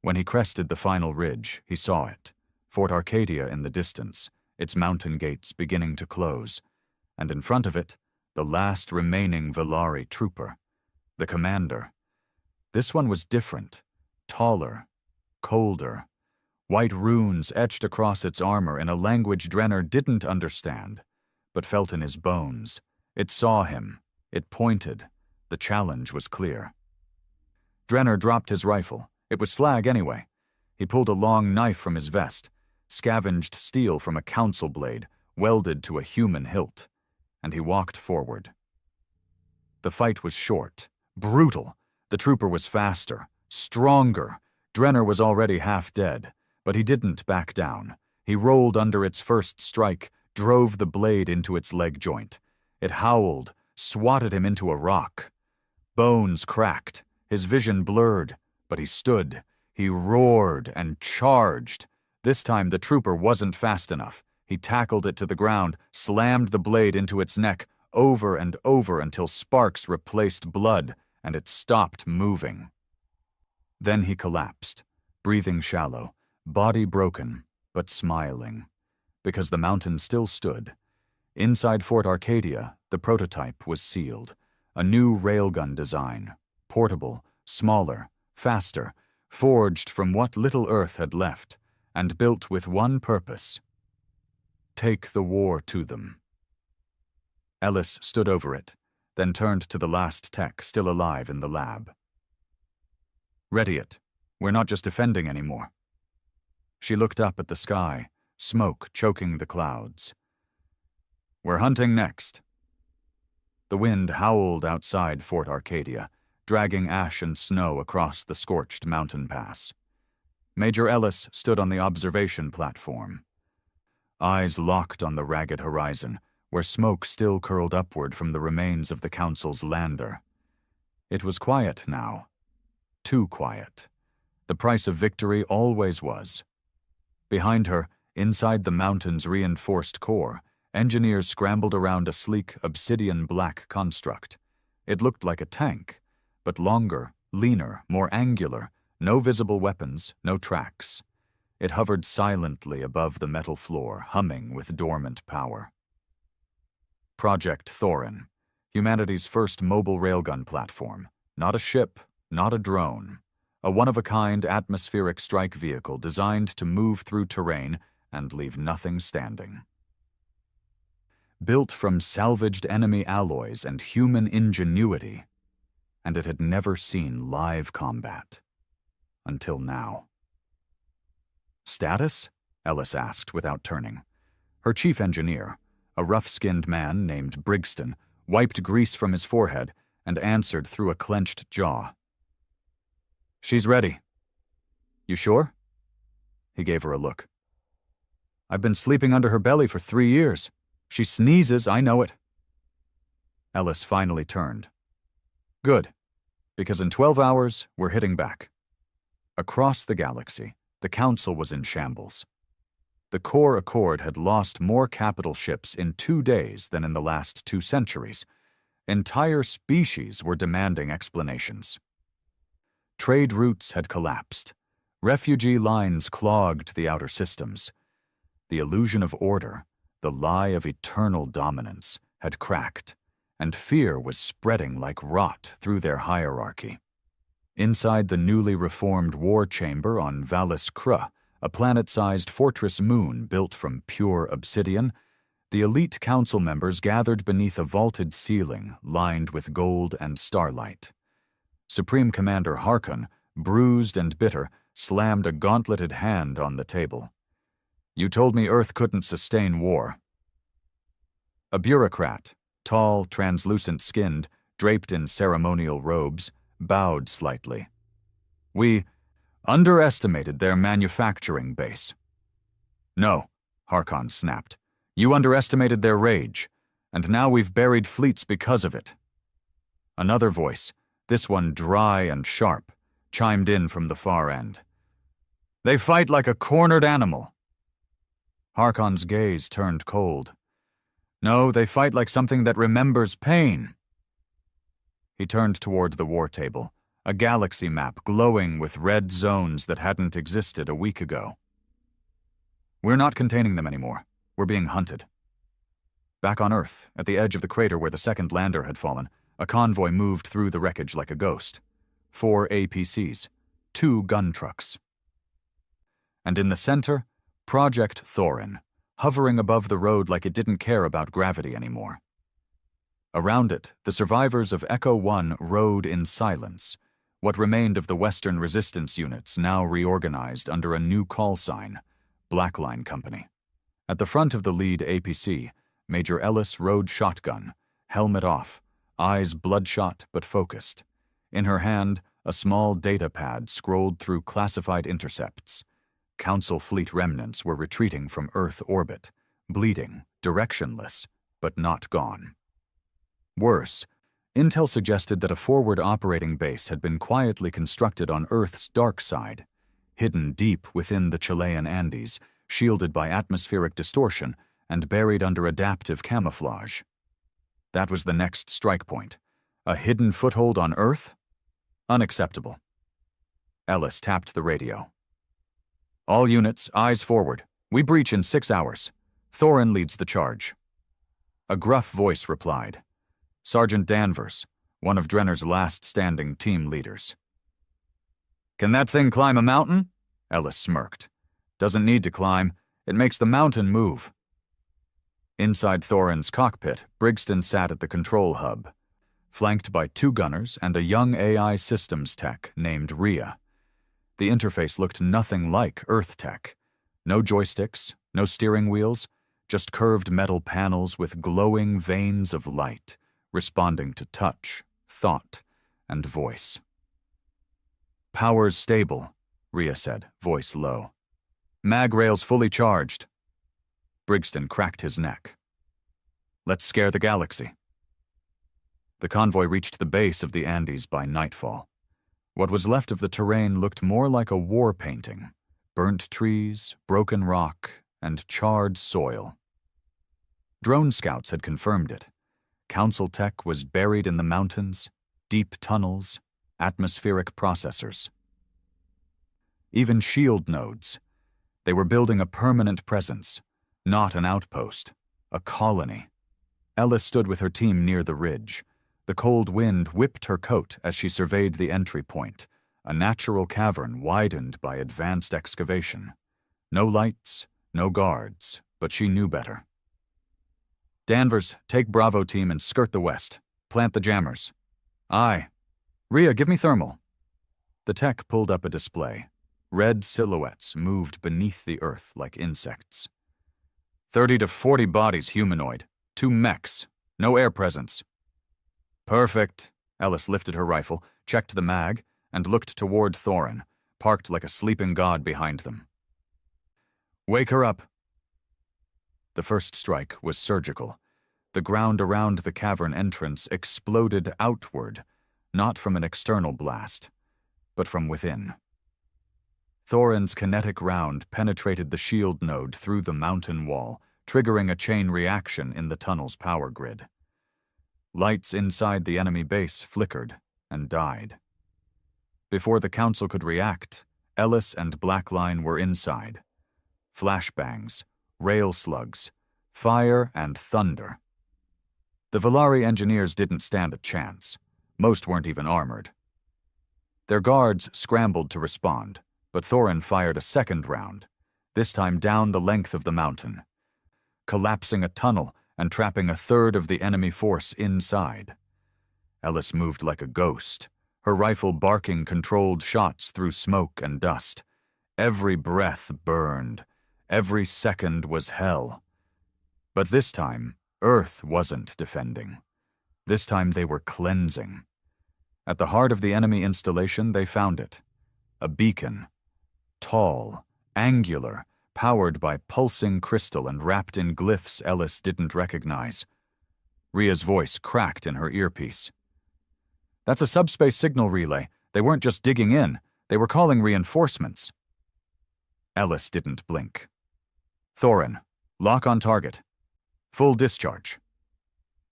When he crested the final ridge, he saw it, Fort Arcadia in the distance, its mountain gates beginning to close, and in front of it, the last remaining Velari trooper, the commander. This one was different, taller, colder, white runes etched across its armor in a language Drenner didn't understand, but felt in his bones. It saw him. It pointed. The challenge was clear. Drenner dropped his rifle. It was slag anyway. He pulled a long knife from his vest, scavenged steel from a council blade, welded to a human hilt, and he walked forward. The fight was short, brutal. The trooper was faster, stronger. Drenner was already half dead, but he didn't back down. He rolled under its first strike, drove the blade into its leg joint. It howled, swatted him into a rock. Bones cracked, his vision blurred, but he stood. He roared and charged. This time the trooper wasn't fast enough. He tackled it to the ground, slammed the blade into its neck, over and over until sparks replaced blood, and it stopped moving. Then he collapsed, breathing shallow, body broken, but smiling, because the mountain still stood. Inside Fort Arcadia, the prototype was sealed, a new railgun design, portable, smaller, faster, forged from what little Earth had left, and built with one purpose: take the war to them. Ellis stood over it, then turned to the last tech still alive in the lab. Ready it. We're not just defending anymore. She looked up at the sky, smoke choking the clouds. We're hunting next. The wind howled outside Fort Arcadia, dragging ash and snow across the scorched mountain pass. Major Ellis stood on the observation platform. Eyes locked on the ragged horizon, where smoke still curled upward from the remains of the council's lander. It was quiet now. Too quiet. The price of victory always was. Behind her, inside the mountain's reinforced core, engineers scrambled around a sleek obsidian-black construct. It looked like a tank, but longer, leaner, more angular, no visible weapons, no tracks. It hovered silently above the metal floor, humming with dormant power. Project Thorin, humanity's first mobile railgun platform. Not a ship, not a drone. A one-of-a-kind atmospheric strike vehicle designed to move through terrain and leave nothing standing. Built from salvaged enemy alloys and human ingenuity, and it had never seen live combat. Until now. Status? Ellis asked without turning. Her chief engineer, a rough-skinned man named Brixton, wiped grease from his forehead and answered through a clenched jaw. She's ready. You sure? He gave her a look. I've been sleeping under her belly for 3 years. She sneezes, I know it. Ellis finally turned. Good, because in 12 hours, we're hitting back. Across the galaxy, the Council was in shambles. The Core Accord had lost more capital ships in 2 days than in the last 2 centuries. Entire species were demanding explanations. Trade routes had collapsed. Refugee lines clogged the outer systems. The illusion of order, the lie of eternal dominance, had cracked, and fear was spreading like rot through their hierarchy. Inside the newly reformed war chamber on Valis Krah, a planet-sized fortress moon built from pure obsidian, the elite council members gathered beneath a vaulted ceiling lined with gold and starlight. Supreme Commander Harkon, bruised and bitter, slammed a gauntleted hand on the table. You told me Earth couldn't sustain war. A bureaucrat, tall, translucent-skinned, draped in ceremonial robes, bowed slightly. We underestimated their manufacturing base. No, Harkon snapped. You underestimated their rage. and now we've buried fleets because of it." Another voice, this one dry and sharp, chimed in from the far end. "They fight like a cornered animal." Harkon's gaze turned cold. "No, they fight like something that remembers pain." He turned toward the war table, a galaxy map glowing with red zones that hadn't existed a week ago. "We're not containing them anymore. We're being hunted." Back on Earth, at the edge of the crater where the second lander had fallen, a convoy moved through the wreckage like a ghost. 4 APCs, 2 gun trucks. And in the center, Project Thorin, hovering above the road like it didn't care about gravity anymore. Around it, the survivors of Echo 1 rode in silence, what remained of the Western resistance units now reorganized under a new call sign, Blackline Company. At the front of the lead APC, Major Ellis rode shotgun, helmet off, eyes bloodshot but focused. In her hand, a small data pad scrolled through classified intercepts. Council fleet remnants were retreating from Earth orbit, bleeding, directionless, but not gone. Worse, intel suggested that a forward operating base had been quietly constructed on Earth's dark side, hidden deep within the Chilean Andes, shielded by atmospheric distortion and buried under adaptive camouflage. That was the next strike point. A hidden foothold on Earth? Unacceptable. Ellis tapped the radio. "All units, eyes forward. We breach in 6 hours. Thorin leads the charge." A gruff voice replied. Sergeant Danvers, one of Drenner's last standing team leaders. "Can that thing climb a mountain?" Ellis smirked. "Doesn't need to climb. It makes the mountain move." Inside Thorin's cockpit, Briggston sat at the control hub, flanked by 2 gunners and a young AI systems tech named Rhea. The interface looked nothing like Earth tech. No joysticks, no steering wheels, just curved metal panels with glowing veins of light, responding to touch, thought, and voice. "Power's stable," Rhea said, voice low. "Mag rails fully charged." Briggston cracked his neck. "Let's scare the galaxy." The convoy reached the base of the Andes by nightfall. What was left of the terrain looked more like a war painting: burnt trees, broken rock, and charred soil. Drone scouts had confirmed it. Council tech was buried in the mountains, deep tunnels, atmospheric processors. Even shield nodes. They were building a permanent presence, not an outpost, a colony. Ellis stood with her team near the ridge. The cold wind whipped her coat as she surveyed the entry point, a natural cavern widened by advanced excavation. No lights, no guards, but she knew better. "Danvers, take Bravo team and skirt the west. Plant the jammers." "Aye." "Rhea, give me thermal." The tech pulled up a display. Red silhouettes moved beneath the earth like insects. 30 to 40 bodies humanoid. 2 mechs. No air presence. "Perfect." Ellis lifted her rifle, checked the mag, and looked toward Thorin, parked like a sleeping god behind them. "Wake her up." The first strike was surgical. The ground around the cavern entrance exploded outward, not from an external blast, but from within. Thorin's kinetic round penetrated the shield node through the mountain wall, triggering a chain reaction in the tunnel's power grid. Lights inside the enemy base flickered and died. Before the Council could react, Ellis and Blackline were inside. Flashbangs, rail slugs, fire and thunder. The Valari engineers didn't stand a chance. Most weren't even armored. Their guards scrambled to respond, but Thorin fired a second round, this time down the length of the mountain, collapsing a tunnel and trapping a third of the enemy force inside. Ellis moved like a ghost, her rifle barking controlled shots through smoke and dust. Every breath burned. Every second was hell. But this time, Earth wasn't defending. This time they were cleansing. At the heart of the enemy installation, they found it. A beacon. Tall, angular, powered by pulsing crystal and wrapped in glyphs Ellis didn't recognize. Ria's voice cracked in her earpiece. "That's a subspace signal relay. They weren't just digging in. They were calling reinforcements." Ellis didn't blink. "Thorin, lock on target. Full discharge."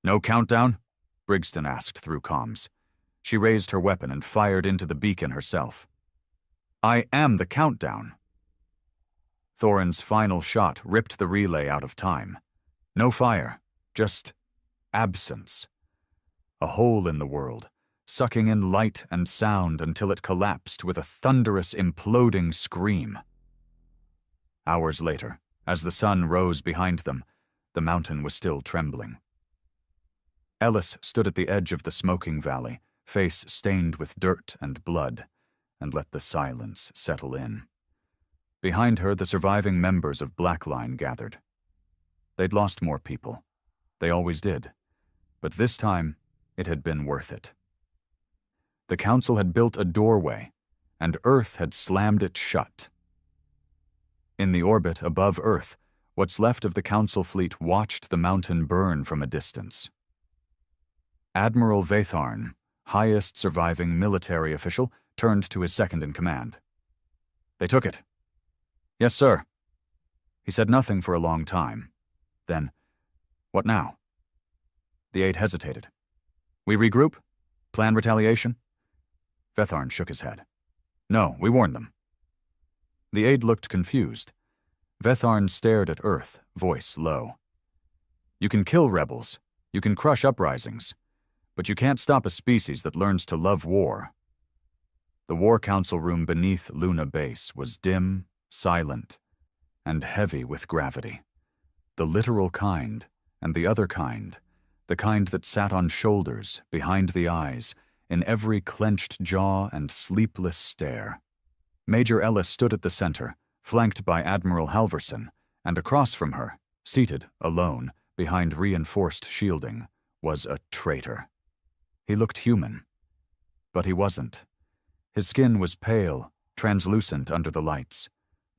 "No countdown?" Briggston asked through comms. She raised her weapon and fired into the beacon herself. "I am the countdown." Thorin's final shot ripped the relay out of time. No fire, just absence. A hole in the world, sucking in light and sound until it collapsed with a thunderous, imploding scream. Hours later, as the sun rose behind them, the mountain was still trembling. Ellis stood at the edge of the smoking valley, face stained with dirt and blood, and let the silence settle in. Behind her, the surviving members of Blackline gathered. They'd lost more people. They always did. But this time, it had been worth it. The Council had built a doorway, and Earth had slammed it shut. In the orbit above Earth, what's left of the Council fleet watched the mountain burn from a distance. Admiral Vaetharn, highest surviving military official, turned to his second-in-command. "They took it." "Yes, sir." He said nothing for a long time. Then, "What now?" The aide hesitated. "We regroup? Plan retaliation?" Vaetharn shook his head. "No, we warned them." The aide looked confused. Vaetharn stared at Earth, voice low. "You can kill rebels. You can crush uprisings. But you can't stop a species that learns to love war." The War Council room beneath Luna Base was dim, silent, and heavy with gravity. The literal kind, and the other kind, the kind that sat on shoulders, behind the eyes, in every clenched jaw and sleepless stare. Major Ellis stood at the center, flanked by Admiral Halverson, and across from her, seated, alone, behind reinforced shielding, was a traitor. He looked human, but he wasn't. His skin was pale, translucent under the lights,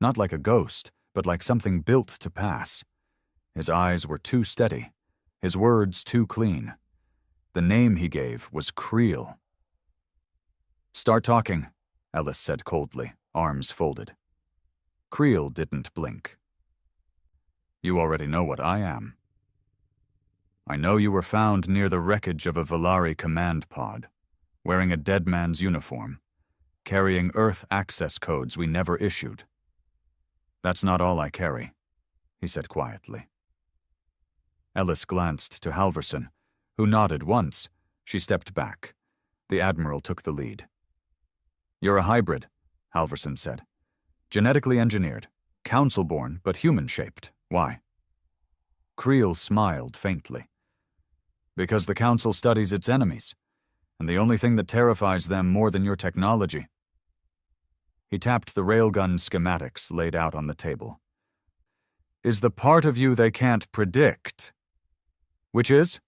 not like a ghost, but like something built to pass. His eyes were too steady, his words too clean. The name he gave was Creel. "Start talking," Ellis said coldly, arms folded. Creel didn't blink. "You already know what I am. I know you were found near the wreckage of a Valari command pod, wearing a dead man's uniform, carrying Earth access codes we never issued. That's not all I carry," he said quietly. Ellis glanced to Halverson, who nodded once. She stepped back. The Admiral took the lead. "You're a hybrid," Halverson said. "Genetically engineered, Council-born but human-shaped. Why?" Creel smiled faintly. "Because the Council studies its enemies, and the only thing that terrifies them more than your technology." He tapped the railgun schematics laid out on the table. "Is the part of you they can't predict. Which is?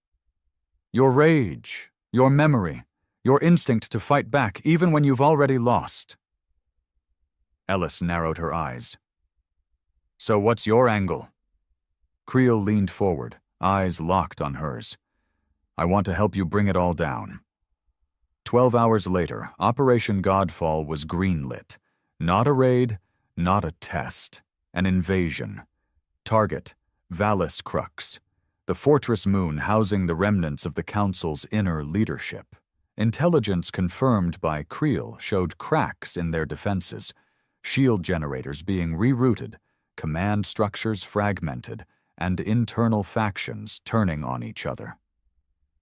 Your rage, your memory, your instinct to fight back even when you've already lost." Ellis narrowed her eyes. "So what's your angle?" Creel leaned forward, eyes locked on hers. "I want to help you bring it all down." 12 hours later, Operation Godfall was greenlit. Not a raid, not a test. An invasion. Target, Valis Crux, the fortress moon housing the remnants of the Council's inner leadership. Intelligence confirmed by Creel showed cracks in their defenses, shield generators being rerouted, command structures fragmented, and internal factions turning on each other.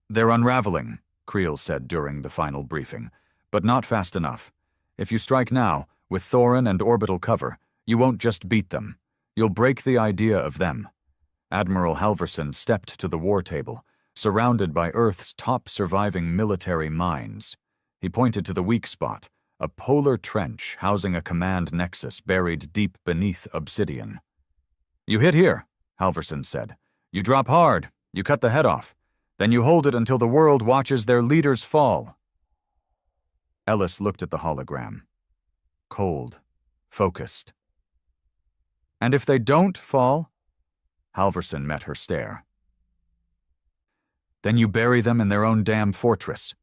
"They're unraveling," Creel said during the final briefing, "but not fast enough. If you strike now, with Thorin and orbital cover, you won't just beat them. You'll break the idea of them." Admiral Halverson stepped to the war table, surrounded by Earth's top surviving military minds. He pointed to the weak spot, a polar trench housing a command nexus buried deep beneath obsidian. "You hit here," Halverson said. "You drop hard, you cut the head off. Then you hold it until the world watches their leaders fall." Ellis looked at the hologram. Cold, focused. "And if they don't fall?" Halverson met her stare. Then you bury them in their own damn fortress.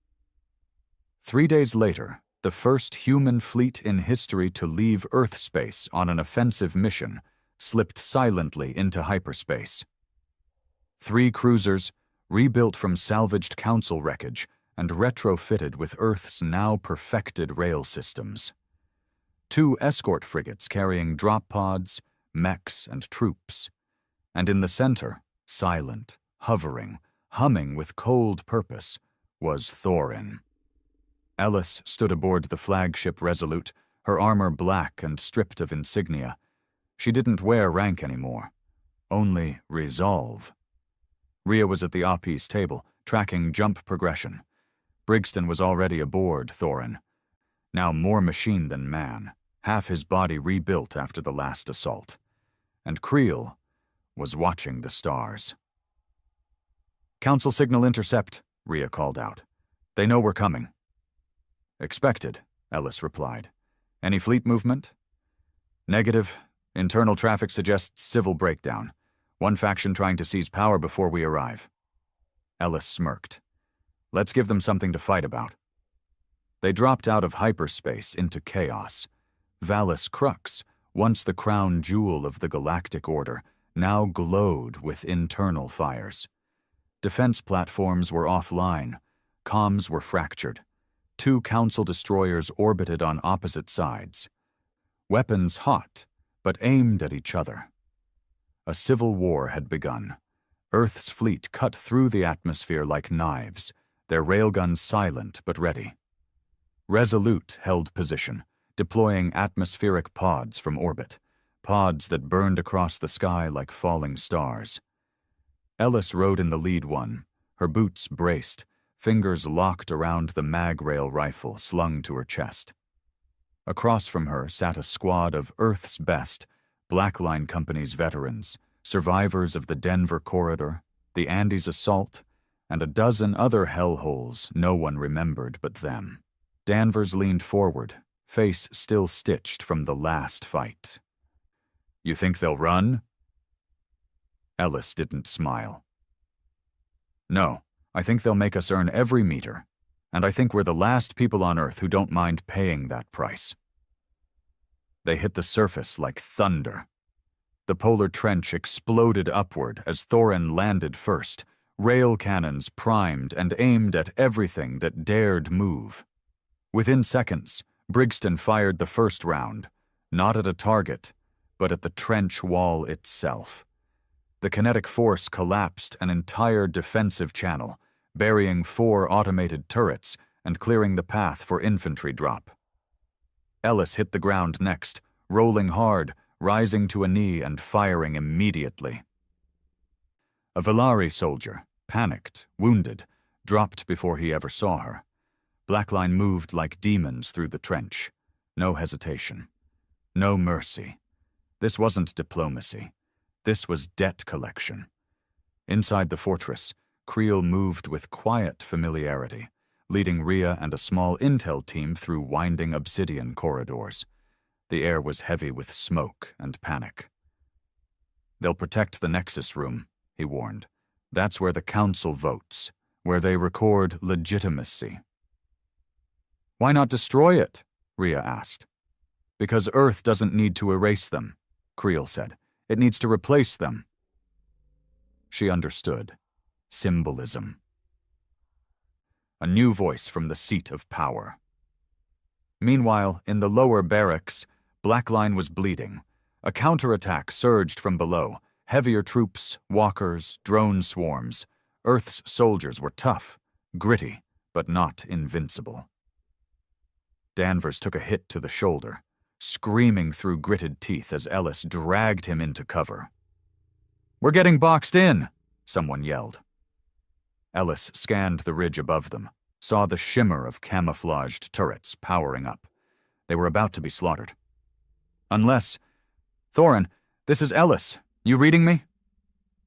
3 days later, the first human fleet in history to leave Earth space on an offensive mission slipped silently into hyperspace. 3 cruisers, rebuilt from salvaged Council wreckage and retrofitted with Earth's now perfected rail systems. 2 escort frigates carrying drop pods, mechs, and troops. And in the center, silent, hovering, humming with cold purpose, was Thorin. Ellis stood aboard the flagship Resolute, her armor black and stripped of insignia. She didn't wear rank anymore, only resolve. Rhea was at the API's table, tracking jump progression. Briggston was already aboard Thorin, now more machine than man, half his body rebuilt after the last assault. And Creel was watching the stars. "Council signal intercept," Rhea called out. "They know we're coming." "Expected," Ellis replied. "Any fleet movement?" "Negative. Internal traffic suggests civil breakdown. One faction trying to seize power before we arrive." Ellis smirked. "Let's give them something to fight about." They dropped out of hyperspace into chaos. Vallis Crux, once the crown jewel of the Galactic Order, now glowed with internal fires. Defense platforms were offline. Comms were fractured. 2 Council destroyers orbited on opposite sides. Weapons hot, but aimed at each other. A civil war had begun. Earth's fleet cut through the atmosphere like knives, their railguns silent but ready. Resolute held position, deploying atmospheric pods from orbit, pods that burned across the sky like falling stars. Ellis rode in the lead one, her boots braced, fingers locked around the mag-rail rifle slung to her chest. Across from her sat a squad of Earth's best, Blackline Company's veterans, survivors of the Denver Corridor, the Andes Assault, and a dozen other hellholes no one remembered but them. Danvers leaned forward, face still stitched from the last fight. "You think they'll run?" Ellis didn't smile. "No, I think they'll make us earn every meter, and I think we're the last people on Earth who don't mind paying that price." They hit the surface like thunder. The polar trench exploded upward as Thorin landed first, rail cannons primed and aimed at everything that dared move. Within seconds, Briggston fired the first round, not at a target, but at the trench wall itself. The kinetic force collapsed an entire defensive channel, burying 4 automated turrets and clearing the path for infantry drop. Ellis hit the ground next, rolling hard, rising to a knee and firing immediately. A Velari soldier, panicked, wounded, dropped before he ever saw her. Blackline moved like demons through the trench. No hesitation. No mercy. This wasn't diplomacy. This was debt collection. Inside the fortress, Creel moved with quiet familiarity, leading Rhea and a small intel team through winding obsidian corridors. The air was heavy with smoke and panic. "They'll protect the Nexus room," he warned. "That's where the Council votes, where they record legitimacy." "Why not destroy it?" Rhea asked. "Because Earth doesn't need to erase them," Creel said. "It needs to replace them." She understood. Symbolism. A new voice from the seat of power. Meanwhile, in the lower barracks, Blackline was bleeding. A counterattack surged from below. Heavier troops, walkers, drone swarms. Earth's soldiers were tough, gritty, but not invincible. Danvers took a hit to the shoulder, screaming through gritted teeth as Ellis dragged him into cover. "We're getting boxed in," someone yelled. Ellis scanned the ridge above them, saw the shimmer of camouflaged turrets powering up. They were about to be slaughtered. "Unless... Thorin, this is Ellis. You reading me?"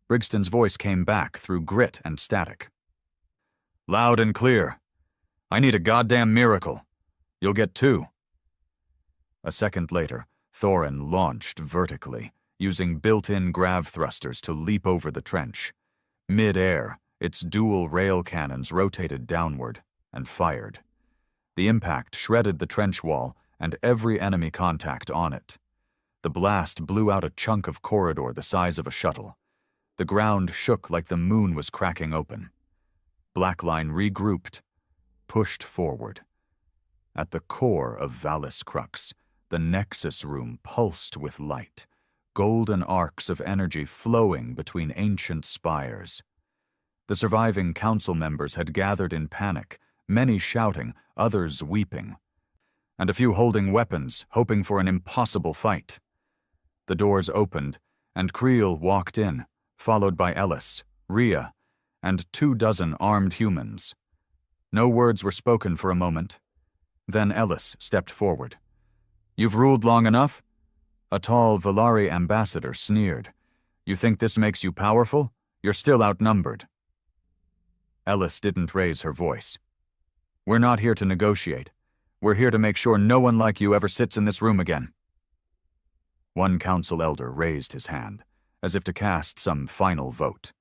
Briggston's voice came back through grit and static. "Loud and clear. I need a goddamn miracle. You'll get 2. A second later, Thorin launched vertically, using built-in grav thrusters to leap over the trench. Mid-air, Its dual rail cannons rotated downward and fired. The impact shredded the trench wall and every enemy contact on it. The blast blew out a chunk of corridor the size of a shuttle. The ground shook like the moon was cracking open. Blackline regrouped, pushed forward. At the core of Vallis Crux, the Nexus Room pulsed with light, golden arcs of energy flowing between ancient spires. The surviving council members had gathered in panic, many shouting, others weeping, and a few holding weapons, hoping for an impossible fight. The doors opened, and Creel walked in, followed by Ellis, Rhea, and 24 armed humans. No words were spoken for a moment. Then Ellis stepped forward. "You've ruled long enough?" A tall Valari ambassador sneered. "You think this makes you powerful? You're still outnumbered." Ellis didn't raise her voice. "We're not here to negotiate. We're here to make sure no one like you ever sits in this room again." One council elder raised his hand, as if to cast some final vote.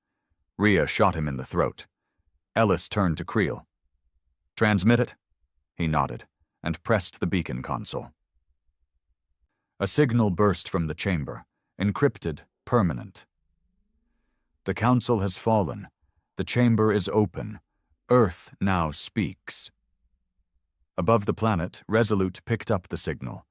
Rhea shot him in the throat. Ellis turned to Creel. "Transmit it?" He nodded, and pressed the beacon console. A signal burst from the chamber, encrypted, permanent. "The council has fallen. The chamber is open. Earth now speaks." Above the planet, Resolute picked up the signal.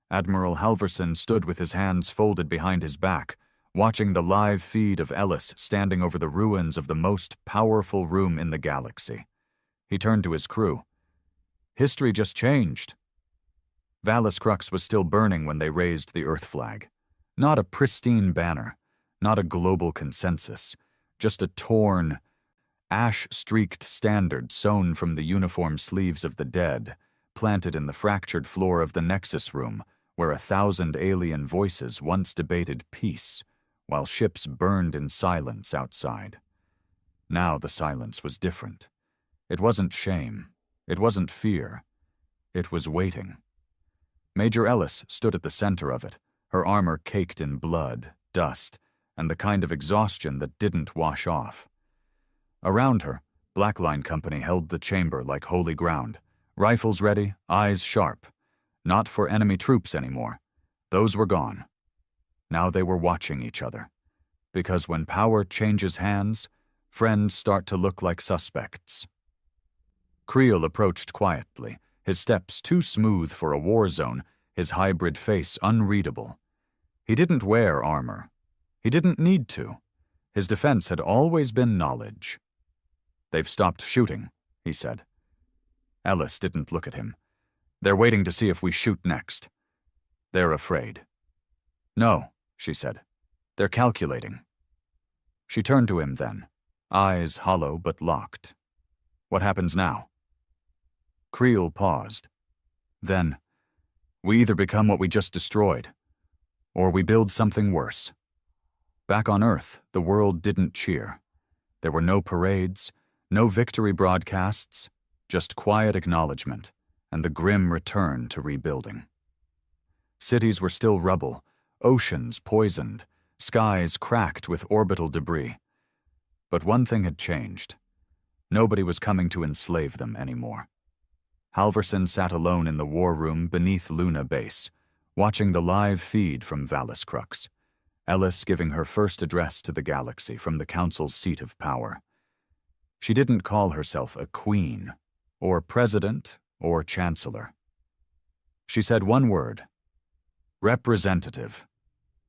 Admiral Halverson stood with his hands folded behind his back, watching the live feed of Ellis standing over the ruins of the most powerful room in the galaxy. He turned to his crew. "History just changed." Vallis Crux was still burning when they raised the Earth flag. Not a pristine banner, not a global consensus, just a torn, ash-streaked standard sewn from the uniform sleeves of the dead, planted in the fractured floor of the Nexus Room, where 1,000 alien voices once debated peace, while ships burned in silence outside. Now the silence was different. It wasn't shame. It wasn't fear. It was waiting. Major Ellis stood at the center of it, her armor caked in blood, dust, and the kind of exhaustion that didn't wash off. Around her, Blackline Company held the chamber like holy ground, rifles ready, eyes sharp. Not for enemy troops anymore. Those were gone. Now they were watching each other. Because when power changes hands, friends start to look like suspects. Creel approached quietly, his steps too smooth for a war zone, his hybrid face unreadable. He didn't wear armor. He didn't need to. His defense had always been knowledge. "They've stopped shooting," he said. Ellis didn't look at him. "They're waiting to see if we shoot next. They're afraid." "No," she said. "They're calculating." She turned to him then, eyes hollow but locked. "What happens now?" Creel paused. "Then, we either become what we just destroyed, or we build something worse." Back on Earth, the world didn't cheer. There were no parades, no victory broadcasts, just quiet acknowledgement and the grim return to rebuilding. Cities were still rubble, oceans poisoned, skies cracked with orbital debris. But one thing had changed. Nobody was coming to enslave them anymore. Halverson sat alone in the war room beneath Luna Base, watching the live feed from Vallis Crux, Ellis giving her first address to the galaxy from the Council's seat of power. She didn't call herself a queen, or president, or chancellor. She said one word: representative,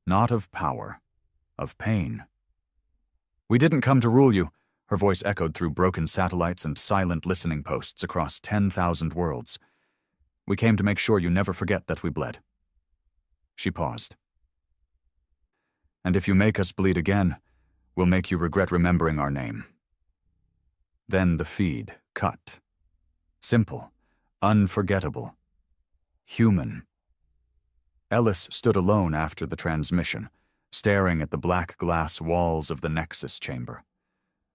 not of power, of pain. "We didn't come to rule you," her voice echoed through broken satellites and silent listening posts across 10,000 worlds. "We came to make sure you never forget that we bled." She paused. "And if you make us bleed again, we'll make you regret remembering our name." Then the feed cut. Simple, unforgettable, human. Ellis stood alone after the transmission, staring at the black glass walls of the Nexus chamber.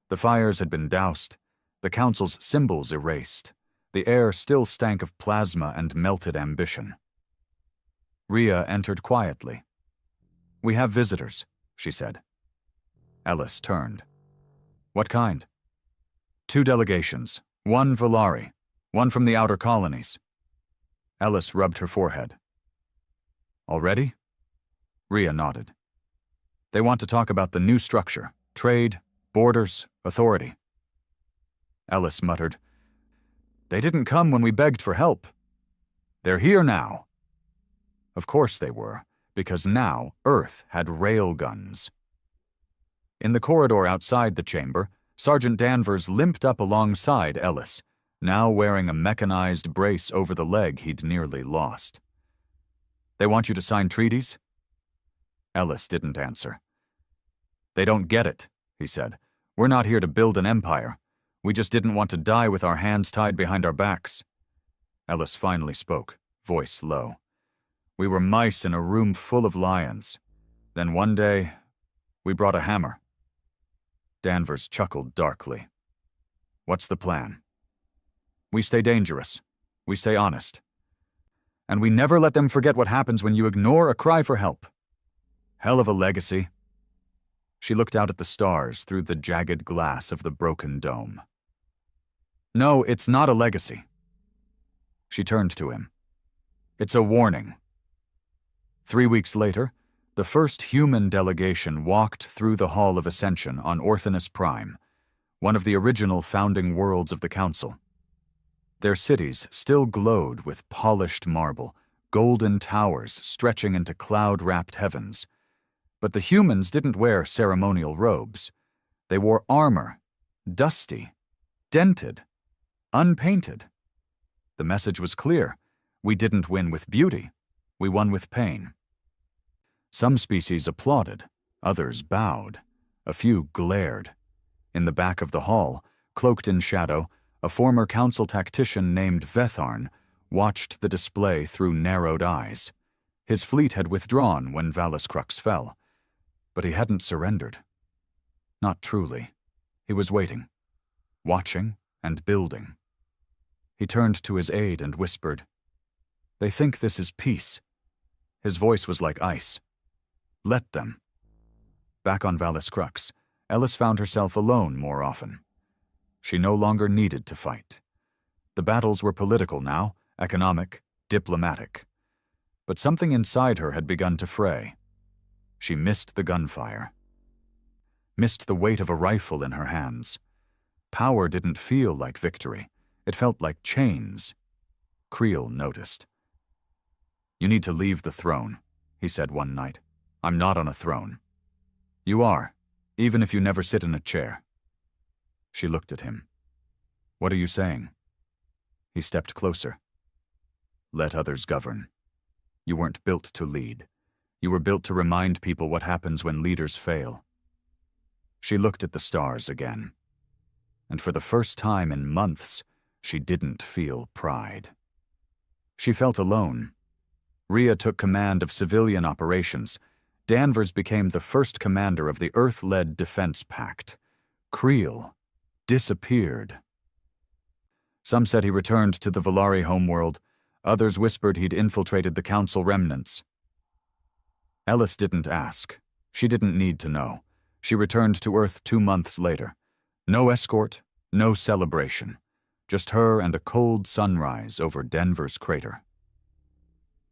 The fires had been doused, the Council's symbols erased. The air still stank of plasma and melted ambition. Rhea entered quietly. "We have visitors," she said. Ellis turned. "What kind?" 2 delegations, 1 Volari, 1 from the outer colonies. Ellis rubbed her forehead. Already? Rhea nodded. They want to talk about the new structure, trade, borders, authority. Ellis muttered, They didn't come when we begged for help. They're here now. Of course they were, because now Earth had railguns. In the corridor outside the chamber, Sergeant Danvers limped up alongside Ellis, now wearing a mechanized brace over the leg he'd nearly lost. They want you to sign treaties? Ellis didn't answer. They don't get it, he said. We're not here to build an empire. We just didn't want to die with our hands tied behind our backs. Ellis finally spoke, voice low. We were mice in a room full of lions. Then one day, we brought a hammer. Danvers chuckled darkly. What's the plan? We stay dangerous. We stay honest. And we never let them forget what happens when you ignore a cry for help. Hell of a legacy. She looked out at the stars through the jagged glass of the broken dome. No, it's not a legacy. She turned to him. It's a warning. 3 weeks later, the first human delegation walked through the Hall of Ascension on Orthanus Prime, one of the original founding worlds of the Council. Their cities still glowed with polished marble, golden towers stretching into cloud-wrapped heavens. But the humans didn't wear ceremonial robes. They wore armor, dusty, dented, unpainted. The message was clear. We didn't win with beauty. We won with pain. Some species applauded, others bowed. A few glared. In the back of the hall, cloaked in shadow, a former council tactician named Vetharn watched the display through narrowed eyes. His fleet had withdrawn when Valiscrux fell, but he hadn't surrendered. Not truly. He was waiting, watching and building. He turned to his aide and whispered, They think this is peace. His voice was like ice. Let them. Back on Valiscrux, Ellis found herself alone more often. She no longer needed to fight. The battles were political now, economic, diplomatic. But something inside her had begun to fray. She missed the gunfire. Missed the weight of a rifle in her hands. Power didn't feel like victory. It felt like chains. Creel noticed. You need to leave the throne, he said one night. I'm not on a throne. You are, even if you never sit in a chair. She looked at him. What are you saying? He stepped closer. Let others govern. You weren't built to lead. You were built to remind people what happens when leaders fail. She looked at the stars again. And for the first time in months, she didn't feel pride. She felt alone. Rhea took command of civilian operations. Danvers became the first commander of the Earth-led Defense Pact. Creel disappeared. Some said he returned to the Volari homeworld. Others whispered he'd infiltrated the Council remnants. Ellis didn't ask. She didn't need to know. She returned to Earth 2 months later. No escort, no celebration. Just her and a cold sunrise over Denver's crater.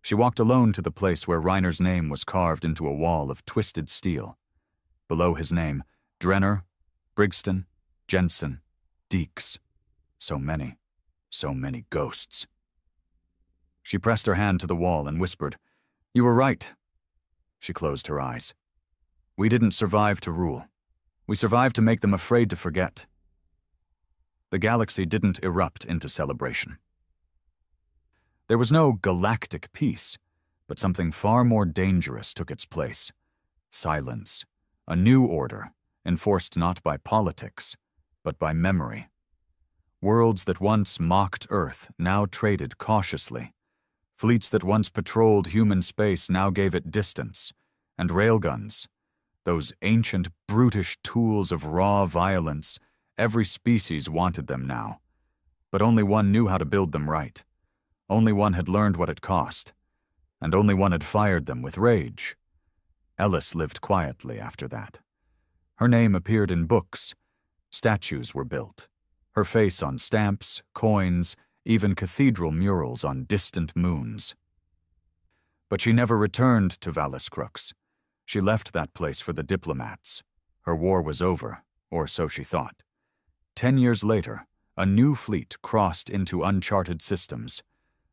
She walked alone to the place where Reiner's name was carved into a wall of twisted steel. Below his name, Drenner, Brigston, Jensen, Deeks. So many ghosts. She pressed her hand to the wall and whispered, You were right. She closed her eyes. We didn't survive to rule. We survived to make them afraid to forget. The galaxy didn't erupt into celebration. There was no galactic peace, but something far more dangerous took its place. Silence. A new order, enforced not by politics, but by memory. Worlds that once mocked Earth now traded cautiously. Fleets that once patrolled human space now gave it distance. And railguns, those ancient, brutish tools of raw violence, every species wanted them now. But only one knew how to build them right. Only one had learned what it cost. And only one had fired them with rage. Ellis lived quietly after that. Her name appeared in books. Statues were built. her face on stamps, coins, even cathedral murals on distant moons. But she never returned to Valis Crux. She left that place for the diplomats. Her war was over, or so she thought. 10 years later, a new fleet crossed into uncharted systems.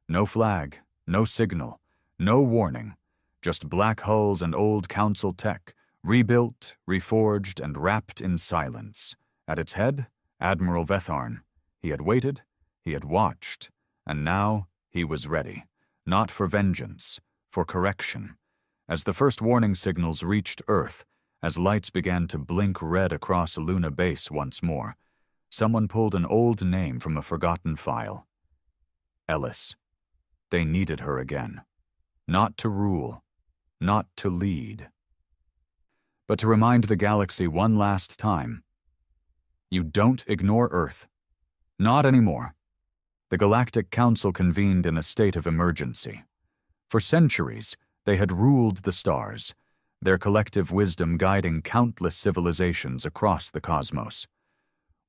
No flag, no signal, no warning, just black hulls and old council tech, rebuilt, reforged, and wrapped in silence. At its head, Admiral Vetharn. He had waited, he had watched, and now he was ready, not for vengeance, for correction. As the first warning signals reached Earth, as lights began to blink red across Luna Base once more, someone pulled an old name from a forgotten file. Ellis. They needed her again. Not to rule, not to lead, but to remind the galaxy one last time. You don't ignore Earth. Not anymore. The Galactic Council convened in a state of emergency. For centuries, they had ruled the stars, their collective wisdom guiding countless civilizations across the cosmos.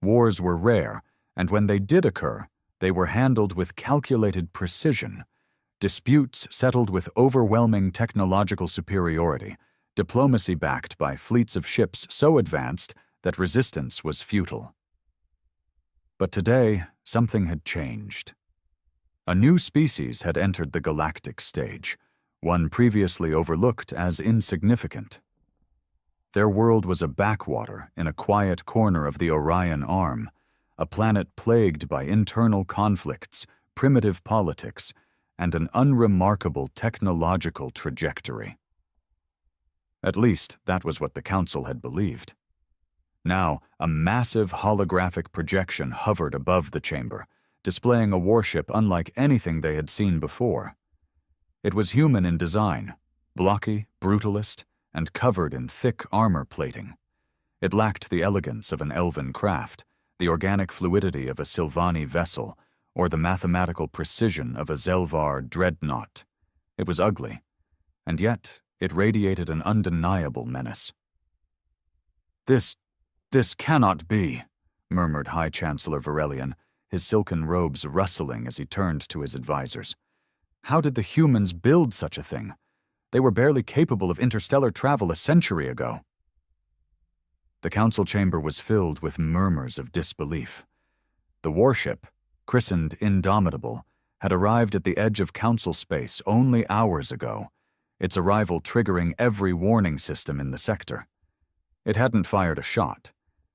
Wars were rare, and when they did occur, they were handled with calculated precision. Disputes settled with overwhelming technological superiority, diplomacy backed by fleets of ships so advanced that resistance was futile. But today, something had changed. A new species had entered the galactic stage, one previously overlooked as insignificant. Their world was a backwater in a quiet corner of the Orion Arm, a planet plagued by internal conflicts, primitive politics, and an unremarkable technological trajectory. At least, that was what the Council had believed. Now, a massive holographic projection hovered above the chamber, displaying a warship unlike anything they had seen before. It was human in design, blocky, brutalist, and covered in thick armor plating. It lacked the elegance of an elven craft, the organic fluidity of a Sylvani vessel, or the mathematical precision of a Zelvar dreadnought. It was ugly, and yet it radiated an undeniable menace. This cannot be," murmured High Chancellor Varelian, his silken robes rustling as he turned to his advisors. "How did the humans build such a thing? They were barely capable of interstellar travel a century ago." The council chamber was filled with murmurs of disbelief. The warship, christened Indomitable, had arrived at the edge of council space only hours ago, its arrival triggering every warning system in the sector. It hadn't fired a shot.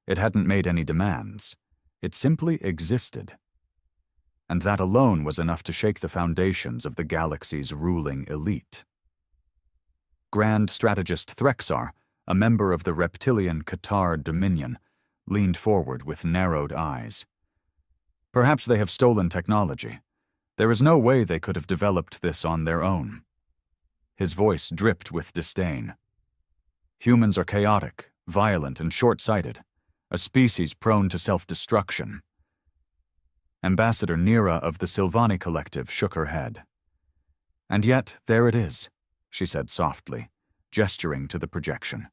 It hadn't made any demands. It simply existed. And that alone was enough to shake the foundations of the galaxy's ruling elite. Grand Strategist Threxar, a member of the reptilian Qatar Dominion, leaned forward with narrowed eyes. "Perhaps they have stolen technology. There is no way they could have developed this on their own." His voice dripped with disdain. "Humans are chaotic, violent, and short-sighted, a species prone to self-destruction." Ambassador Nira of the Sylvani Collective shook her head. "And yet, there it is," she said softly, gesturing to the projection.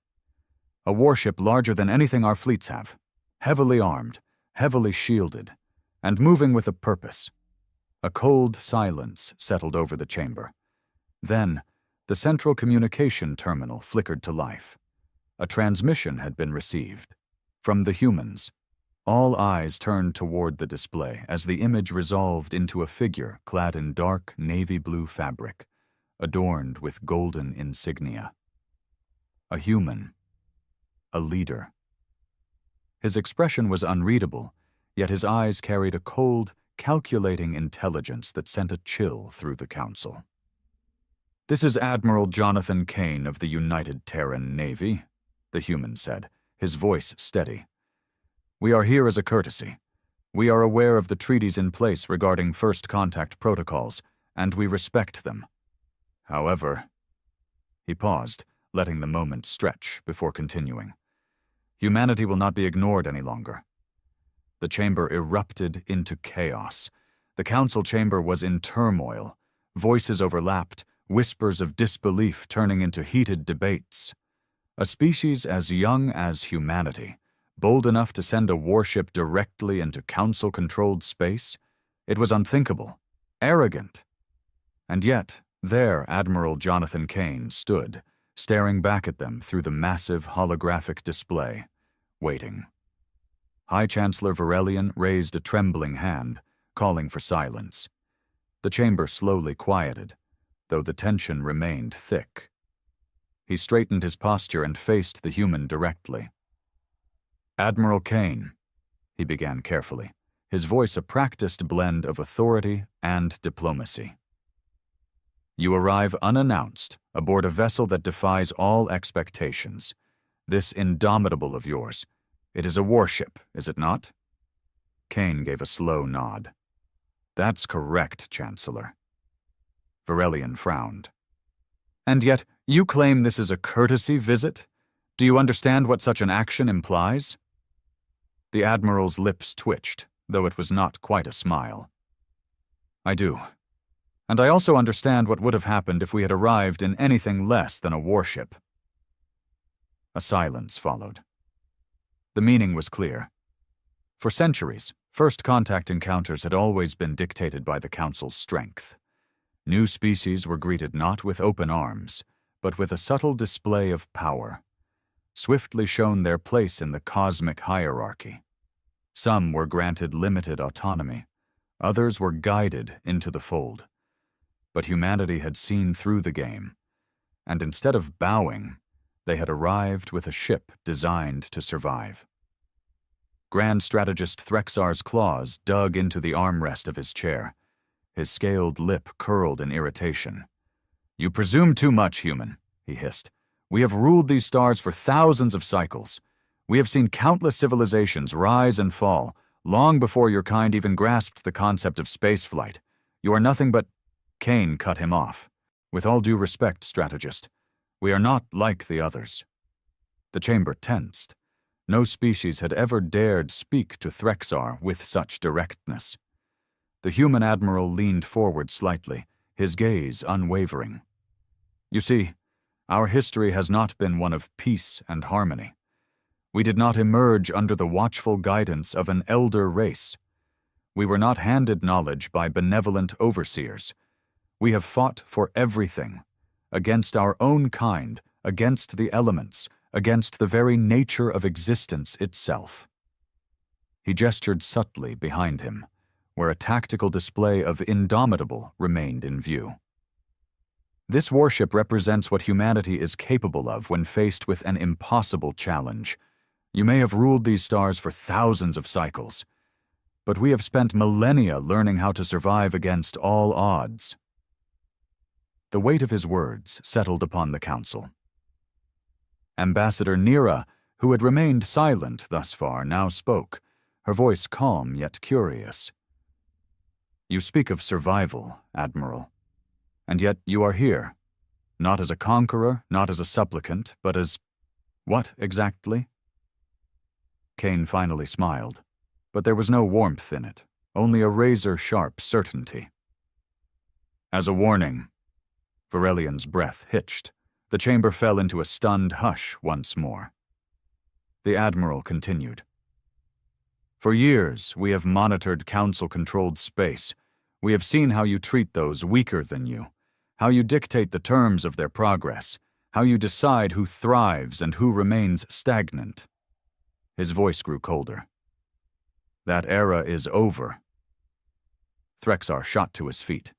"A warship larger than anything our fleets have, heavily armed, heavily shielded, and moving with a purpose." A cold silence settled over the chamber. Then, the central communication terminal flickered to life. A transmission had been received. From the humans. All eyes turned toward the display as the image resolved into a figure clad in dark navy blue fabric, adorned with golden insignia. A human. A leader. His expression was unreadable, yet his eyes carried a cold, calculating intelligence that sent a chill through the council. "This is Admiral Jonathan Kane of the United Terran Navy," the human said, his voice steady. "We are here as a courtesy. We are aware of the treaties in place regarding first contact protocols, and we respect them. However," he paused, letting the moment stretch before continuing, "humanity will not be ignored any longer." The chamber erupted into chaos. The council chamber was in turmoil. Voices overlapped, whispers of disbelief turning into heated debates. A species as young as humanity, bold enough to send a warship directly into Council-controlled space? It was unthinkable, arrogant. And yet, there Admiral Jonathan Kane stood, staring back at them through the massive holographic display, waiting. High Chancellor Varelian raised a trembling hand, calling for silence. The chamber slowly quieted, though the tension remained thick. He straightened his posture and faced the human directly. "Admiral Kane," he began carefully, his voice a practiced blend of authority and diplomacy. "You arrive unannounced, aboard a vessel that defies all expectations. This Indomitable of yours. It is a warship, is it not?" Kane gave a slow nod. "That's correct, Chancellor." Varelian frowned. "And yet, you claim this is a courtesy visit? Do you understand what such an action implies?" The Admiral's lips twitched, though it was not quite a smile. "I do. And I also understand what would have happened if we had arrived in anything less than a warship." A silence followed. The meaning was clear. For centuries, first contact encounters had always been dictated by the Council's strength. New species were greeted not with open arms, but with a subtle display of power, swiftly shown their place in the cosmic hierarchy. Some were granted limited autonomy, others were guided into the fold. But humanity had seen through the game, and instead of bowing, they had arrived with a ship designed to survive. Grand Strategist Threxar's claws dug into the armrest of his chair. His scaled lip curled in irritation. "You presume too much, human," he hissed. "We have ruled these stars for thousands of cycles. We have seen countless civilizations rise and fall, long before your kind even grasped the concept of spaceflight. You are nothing but—" Kane cut him off. "With all due respect, strategist, we are not like the others." The chamber tensed. No species had ever dared speak to Threxar with such directness. The human admiral leaned forward slightly, his gaze unwavering. "You see, our history has not been one of peace and harmony. We did not emerge under the watchful guidance of an elder race. We were not handed knowledge by benevolent overseers. We have fought for everything, against our own kind, against the elements, against the very nature of existence itself." He gestured subtly behind him, where a tactical display of Indomitable remained in view. "This warship represents what humanity is capable of when faced with an impossible challenge. You may have ruled these stars for thousands of cycles, but we have spent millennia learning how to survive against all odds." The weight of his words settled upon the Council. Ambassador Nira, who had remained silent thus far, now spoke, her voice calm yet curious. "You speak of survival, Admiral, and yet you are here, not as a conqueror, not as a supplicant, but as— what exactly?" Kane finally smiled, but there was no warmth in it, only a razor-sharp certainty. "As a warning." Varelian's breath hitched. The chamber fell into a stunned hush once more. The Admiral continued. "For years, we have monitored Council-controlled space. We have seen how you treat those weaker than you, how you dictate the terms of their progress, how you decide who thrives and who remains stagnant." His voice grew colder. "That era is over." Threxar shot to his feet.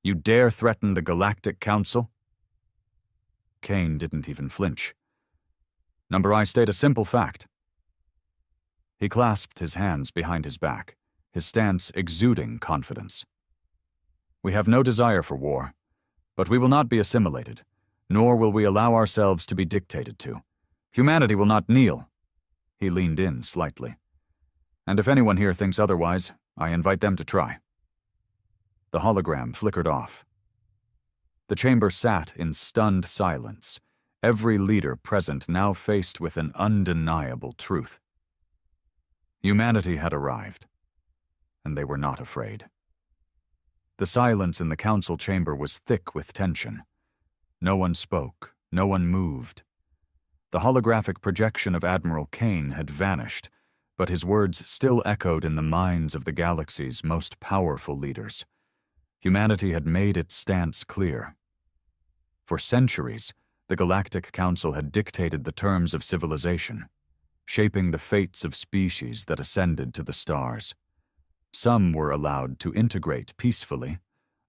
"You dare threaten the Galactic Council?" Kane didn't even flinch. "Number I state a simple fact." He clasped his hands behind his back, his stance exuding confidence. "We have no desire for war, but we will not be assimilated, nor will we allow ourselves to be dictated to. Humanity will not kneel." He leaned in slightly. "And if anyone here thinks otherwise, I invite them to try." The hologram flickered off. The chamber sat in stunned silence, every leader present now faced with an undeniable truth. Humanity had arrived, and they were not afraid. The silence in the council chamber was thick with tension. No one spoke, no one moved. The holographic projection of Admiral Kane had vanished, but his words still echoed in the minds of the galaxy's most powerful leaders. Humanity had made its stance clear. For centuries, the Galactic Council had dictated the terms of civilization, shaping the fates of species that ascended to the stars. Some were allowed to integrate peacefully,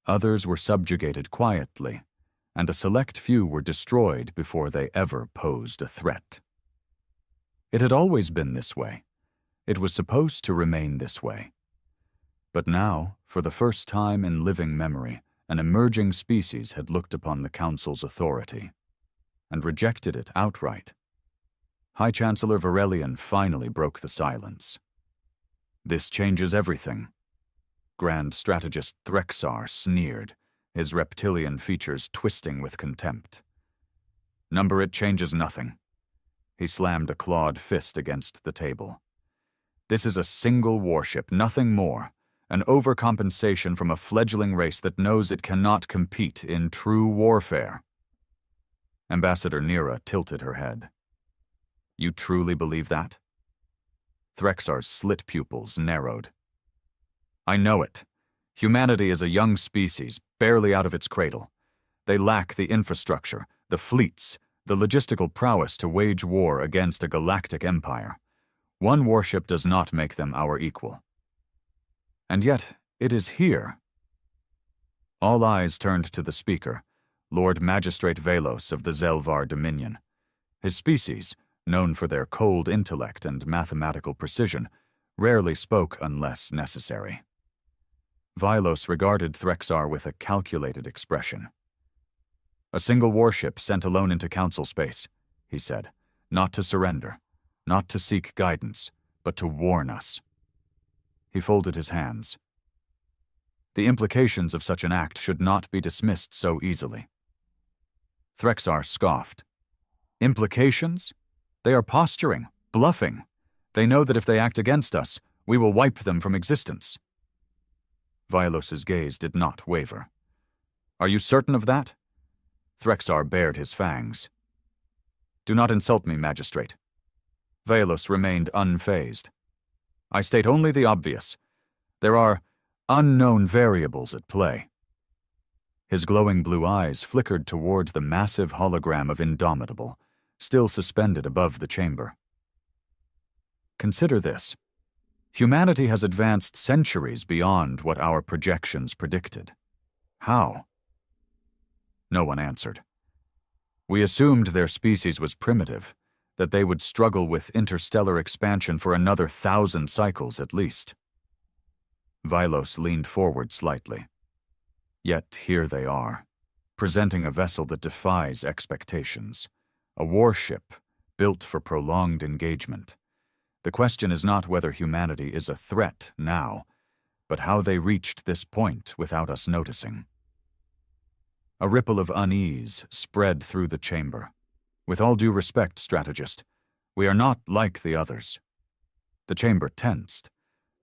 others were subjugated quietly, and a select few were destroyed before they ever posed a threat. It had always been this way. It was supposed to remain this way. But now, for the first time in living memory, an emerging species had looked upon the Council's authority and rejected it outright. High Chancellor Varelian finally broke the silence. "This changes everything." Grand Strategist Threxar sneered, his reptilian features twisting with contempt. "Number it changes nothing." He slammed a clawed fist against the table. "This is a single warship, nothing more, an overcompensation from a fledgling race that knows it cannot compete in true warfare." Ambassador Nira tilted her head. "You truly believe that?" Threxar's slit pupils narrowed. "I know it. Humanity is a young species, barely out of its cradle. They lack the infrastructure, the fleets, the logistical prowess to wage war against a galactic empire. One warship does not make them our equal. And yet, it is here." All eyes turned to the speaker, Lord Magistrate Velos of the Zelvar Dominion. His species, known for their cold intellect and mathematical precision, rarely spoke unless necessary. Velos regarded Threxar with a calculated expression. "A single warship sent alone into Council space," he said, "not to surrender, not to seek guidance, but to warn us." He folded his hands. The implications of such an act should not be dismissed so easily. Threxar scoffed. "Implications? They are posturing, bluffing. They know that if they act against us, we will wipe them from existence." Vilos's gaze did not waver. "Are you certain of that?" Threxar bared his fangs. "Do not insult me, Magistrate." Velos remained unfazed. "I state only the obvious. There are unknown variables at play." His glowing blue eyes flickered toward the massive hologram of Indomitable, still suspended above the chamber. "Consider this. Humanity has advanced centuries beyond what our projections predicted. How?" No one answered. "We assumed their species was primitive, that they would struggle with interstellar expansion for another 1,000 cycles at least." Velos leaned forward slightly. "Yet here they are, presenting a vessel that defies expectations, a warship built for prolonged engagement. The question is not whether humanity is a threat now, but how they reached this point without us noticing." A ripple of unease spread through the chamber. "With all due respect, strategist, we are not like the others." The chamber tensed.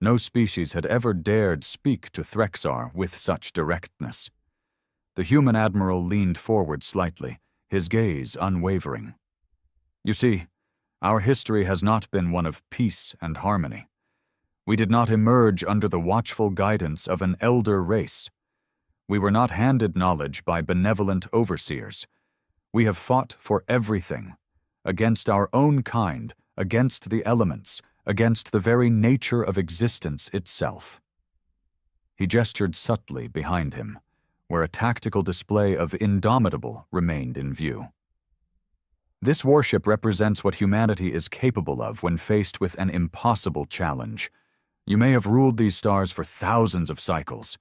No species had ever dared speak to Threxar with such directness. The human admiral leaned forward slightly, his gaze unwavering. "You see, our history has not been one of peace and harmony. We did not emerge under the watchful guidance of an elder race. We were not handed knowledge by benevolent overseers. We have fought for everything, against our own kind, against the elements, against the very nature of existence itself." He gestured subtly behind him, where a tactical display of Indomitable remained in view. "This warship represents what humanity is capable of when faced with an impossible challenge. You may have ruled these stars for thousands of cycles,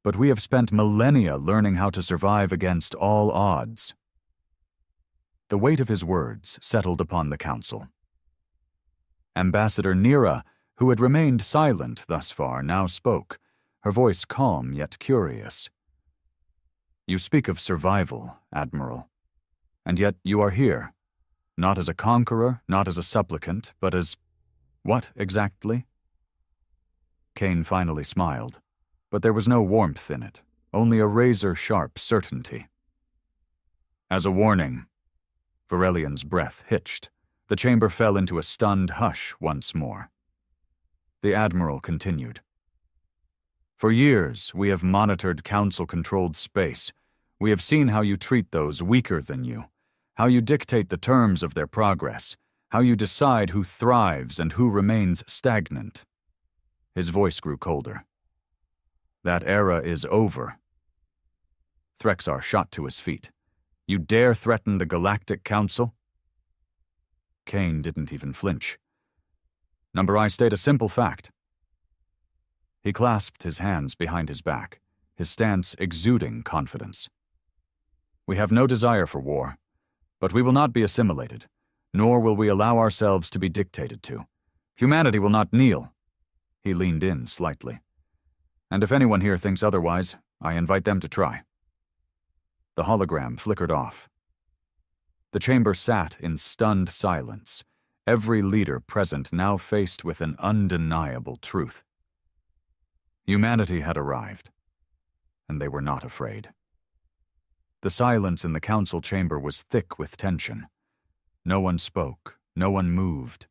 but we have spent millennia learning how to survive against all odds." The weight of his words settled upon the council. Ambassador Nira, who had remained silent thus far, now spoke, her voice calm yet curious. "You speak of survival, Admiral, and yet you are here, not as a conqueror, not as a supplicant, but as what exactly?" Kane finally smiled, but there was no warmth in it, only a razor-sharp certainty. "As a warning. Varelian's breath hitched. The chamber fell into a stunned hush once more. The Admiral continued. For years, we have monitored Council-controlled space. We have seen how you treat those weaker than you, how you dictate the terms of their progress, how you decide who thrives and who remains stagnant. His voice grew colder. That era is over. Threxar shot to his feet. You dare threaten the Galactic Council? Kane didn't even flinch. Number I state a simple fact. He clasped his hands behind his back, his stance exuding confidence. We have no desire for war, but we will not be assimilated, nor will we allow ourselves to be dictated to. Humanity will not kneel. He leaned in slightly. And if anyone here thinks otherwise, I invite them to try. The hologram flickered off. The chamber sat in stunned silence, every leader present now faced with an undeniable truth. Humanity had arrived, and they were not afraid. The silence in the council chamber was thick with tension. No one spoke, no one moved.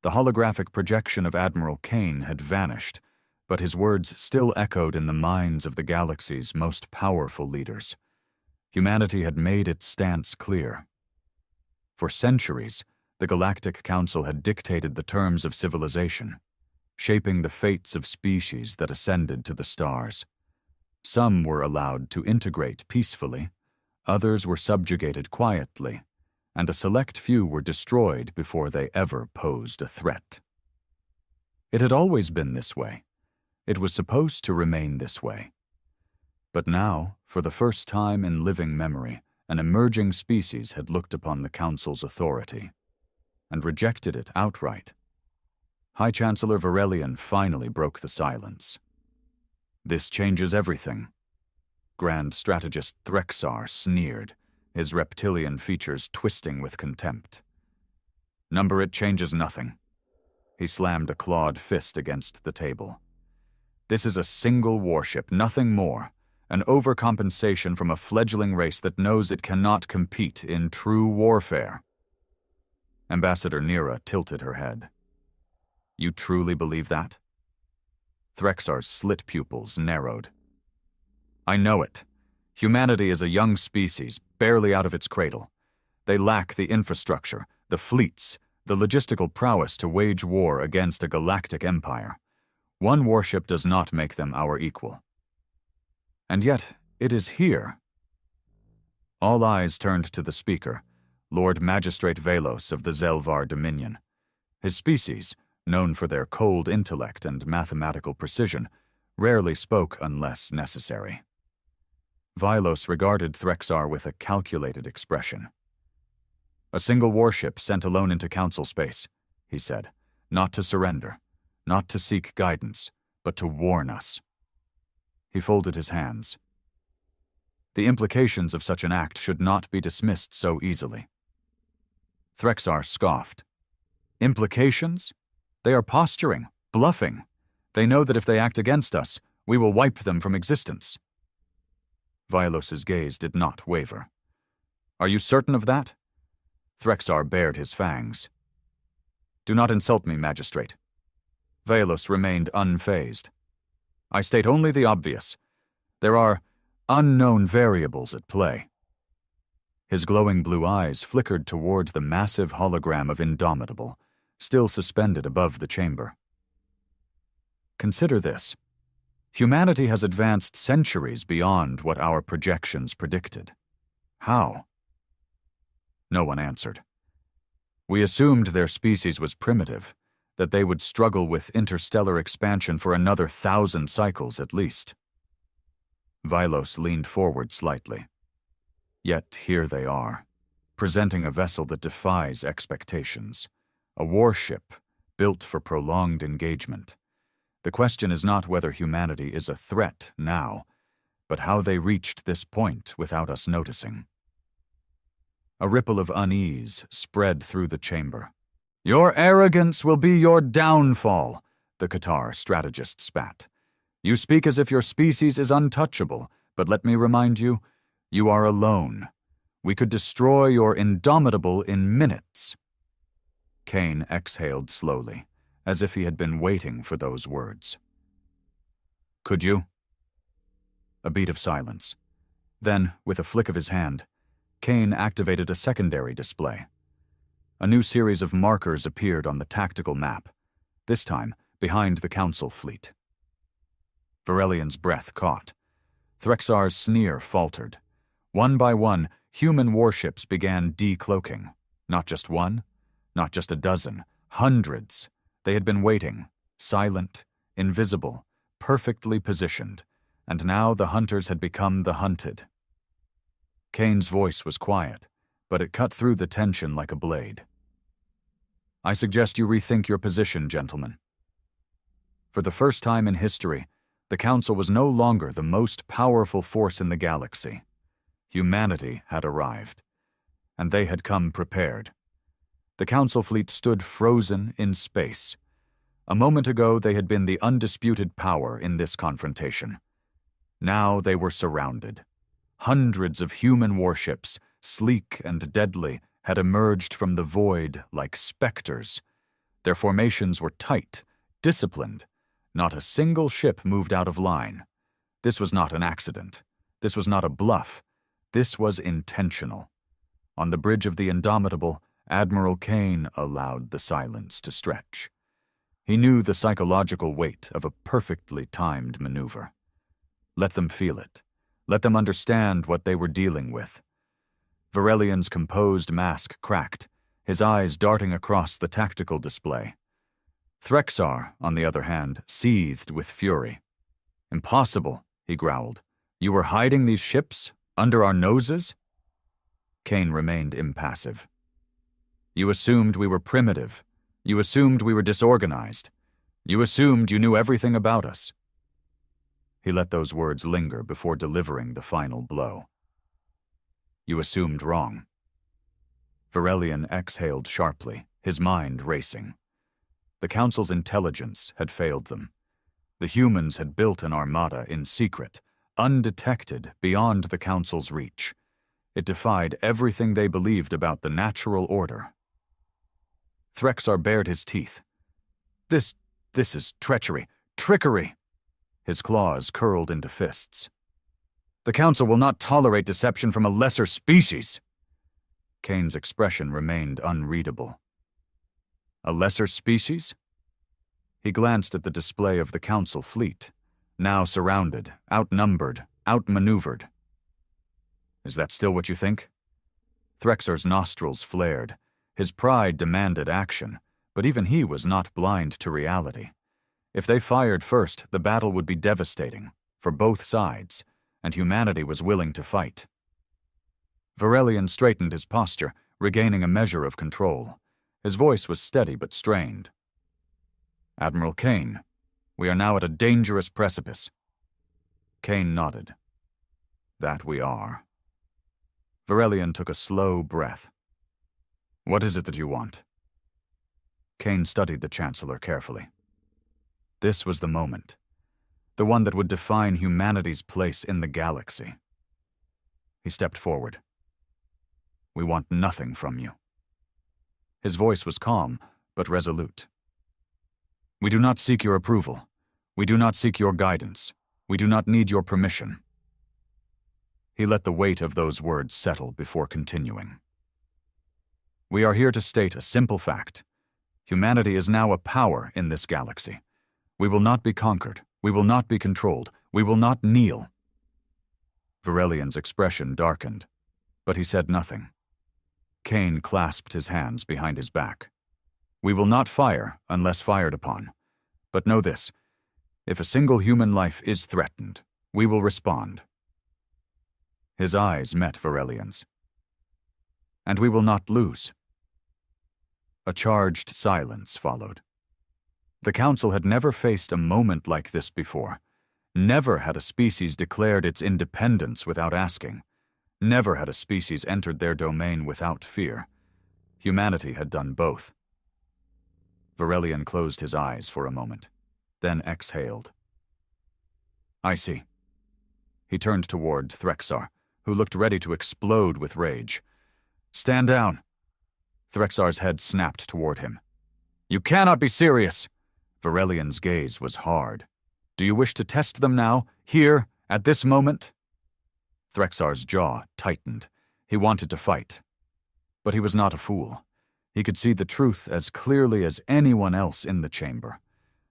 The holographic projection of Admiral Kane had vanished, but his words still echoed in the minds of the galaxy's most powerful leaders. Humanity had made its stance clear. For centuries, the Galactic Council had dictated the terms of civilization, shaping the fates of species that ascended to the stars. Some were allowed to integrate peacefully, others were subjugated quietly, and a select few were destroyed before they ever posed a threat. It had always been this way. It was supposed to remain this way. But now, for the first time in living memory, an emerging species had looked upon the Council's authority and rejected it outright. High Chancellor Varelian finally broke the silence. This changes everything. Grand Strategist Threxar sneered, his reptilian features twisting with contempt. Number it changes nothing. He slammed a clawed fist against the table. This is a single warship, nothing more. An overcompensation from a fledgling race that knows it cannot compete in true warfare. Ambassador Nira tilted her head. You truly believe that? Threxar's slit pupils narrowed. I know it. Humanity is a young species, barely out of its cradle. They lack the infrastructure, the fleets, the logistical prowess to wage war against a galactic empire. One warship does not make them our equal. And yet, it is here. All eyes turned to the speaker, Lord Magistrate Velos of the Zelvar Dominion. His species, known for their cold intellect and mathematical precision, rarely spoke unless necessary. Velos regarded Threxar with a calculated expression. A single warship sent alone into council space, he said, not to surrender, not to seek guidance, but to warn us. He folded his hands. The implications of such an act should not be dismissed so easily. Threxar scoffed. Implications? They are posturing, bluffing. They know that if they act against us, we will wipe them from existence. Vilos's gaze did not waver. Are you certain of that? Threxar bared his fangs. Do not insult me, Magistrate. Velos remained unfazed. I state only the obvious. There are unknown variables at play. His glowing blue eyes flickered toward the massive hologram of Indomitable, still suspended above the chamber. Consider this. Humanity has advanced centuries beyond what our projections predicted. How? No one answered. We assumed their species was primitive, that they would struggle with interstellar expansion for another 1,000 cycles at least. Velos leaned forward slightly. Yet here they are, presenting a vessel that defies expectations, a warship built for prolonged engagement. The question is not whether humanity is a threat now, but how they reached this point without us noticing. A ripple of unease spread through the chamber. Your arrogance will be your downfall, the Qatar strategist spat. You speak as if your species is untouchable, but let me remind you, you are alone. We could destroy your Indomitable in minutes." Kane exhaled slowly, as if he had been waiting for those words. "Could you?" A beat of silence. Then, with a flick of his hand, Kane activated a secondary display. A new series of markers appeared on the tactical map, this time behind the Council fleet. Varelian's breath caught. Threxar's sneer faltered. One by one, human warships began decloaking. Not just one, not just a dozen, hundreds. They had been waiting, silent, invisible, perfectly positioned, and now the hunters had become the hunted. Kane's voice was quiet, but it cut through the tension like a blade. "I suggest you rethink your position, gentlemen." For the first time in history, the Council was no longer the most powerful force in the galaxy. Humanity had arrived, and they had come prepared. The Council fleet stood frozen in space. A moment ago, they had been the undisputed power in this confrontation. Now they were surrounded. Hundreds of human warships, sleek and deadly, had emerged from the void like specters. Their formations were tight, disciplined. Not a single ship moved out of line. This was not an accident. This was not a bluff. This was intentional. On the bridge of the Indomitable, Admiral Kane allowed the silence to stretch. He knew the psychological weight of a perfectly timed maneuver. Let them feel it. Let them understand what they were dealing with. Varelian's composed mask cracked, his eyes darting across the tactical display. Threxar, on the other hand, seethed with fury. "Impossible," he growled. "You were hiding these ships under our noses?" Kane remained impassive. "You assumed we were primitive. You assumed we were disorganized. You assumed you knew everything about us." He let those words linger before delivering the final blow. "You assumed wrong." Varelian exhaled sharply, his mind racing. The Council's intelligence had failed them. The humans had built an armada in secret, undetected beyond the Council's reach. It defied everything they believed about the natural order. Threxar bared his teeth. This is treachery, trickery." His claws curled into fists. "The Council will not tolerate deception from a lesser species." Kane's expression remained unreadable. "A lesser species?" He glanced at the display of the Council fleet, now surrounded, outnumbered, outmaneuvered. "Is that still what you think?" Threxar's nostrils flared. His pride demanded action, but even he was not blind to reality. If they fired first, the battle would be devastating, for both sides, and humanity was willing to fight. Varelian straightened his posture, regaining a measure of control. His voice was steady but strained. "Admiral Kane, we are now at a dangerous precipice." Kane nodded. "That we are." Varelian took a slow breath. "What is it that you want?" Kane studied the Chancellor carefully. This was the moment, the one that would define humanity's place in the galaxy. He stepped forward. "We want nothing from you." His voice was calm, but resolute. "We do not seek your approval. We do not seek your guidance. We do not need your permission." He let the weight of those words settle before continuing. "We are here to state a simple fact. Humanity is now a power in this galaxy. We will not be conquered. We will not be controlled. We will not kneel." Varelian's expression darkened, but he said nothing. Kane clasped his hands behind his back. "We will not fire unless fired upon. But know this, if a single human life is threatened, we will respond." His eyes met Varelian's. "And we will not lose." A charged silence followed. The Council had never faced a moment like this before. Never had a species declared its independence without asking. Never had a species entered their domain without fear. Humanity had done both. Varelian closed his eyes for a moment, then exhaled. "I see." He turned toward Threxar, who looked ready to explode with rage. "Stand down." Threxar's head snapped toward him. "You cannot be serious." Varelian's gaze was hard. "Do you wish to test them now, here, at this moment?" Threxar's jaw tightened. He wanted to fight. But he was not a fool. He could see the truth as clearly as anyone else in the chamber.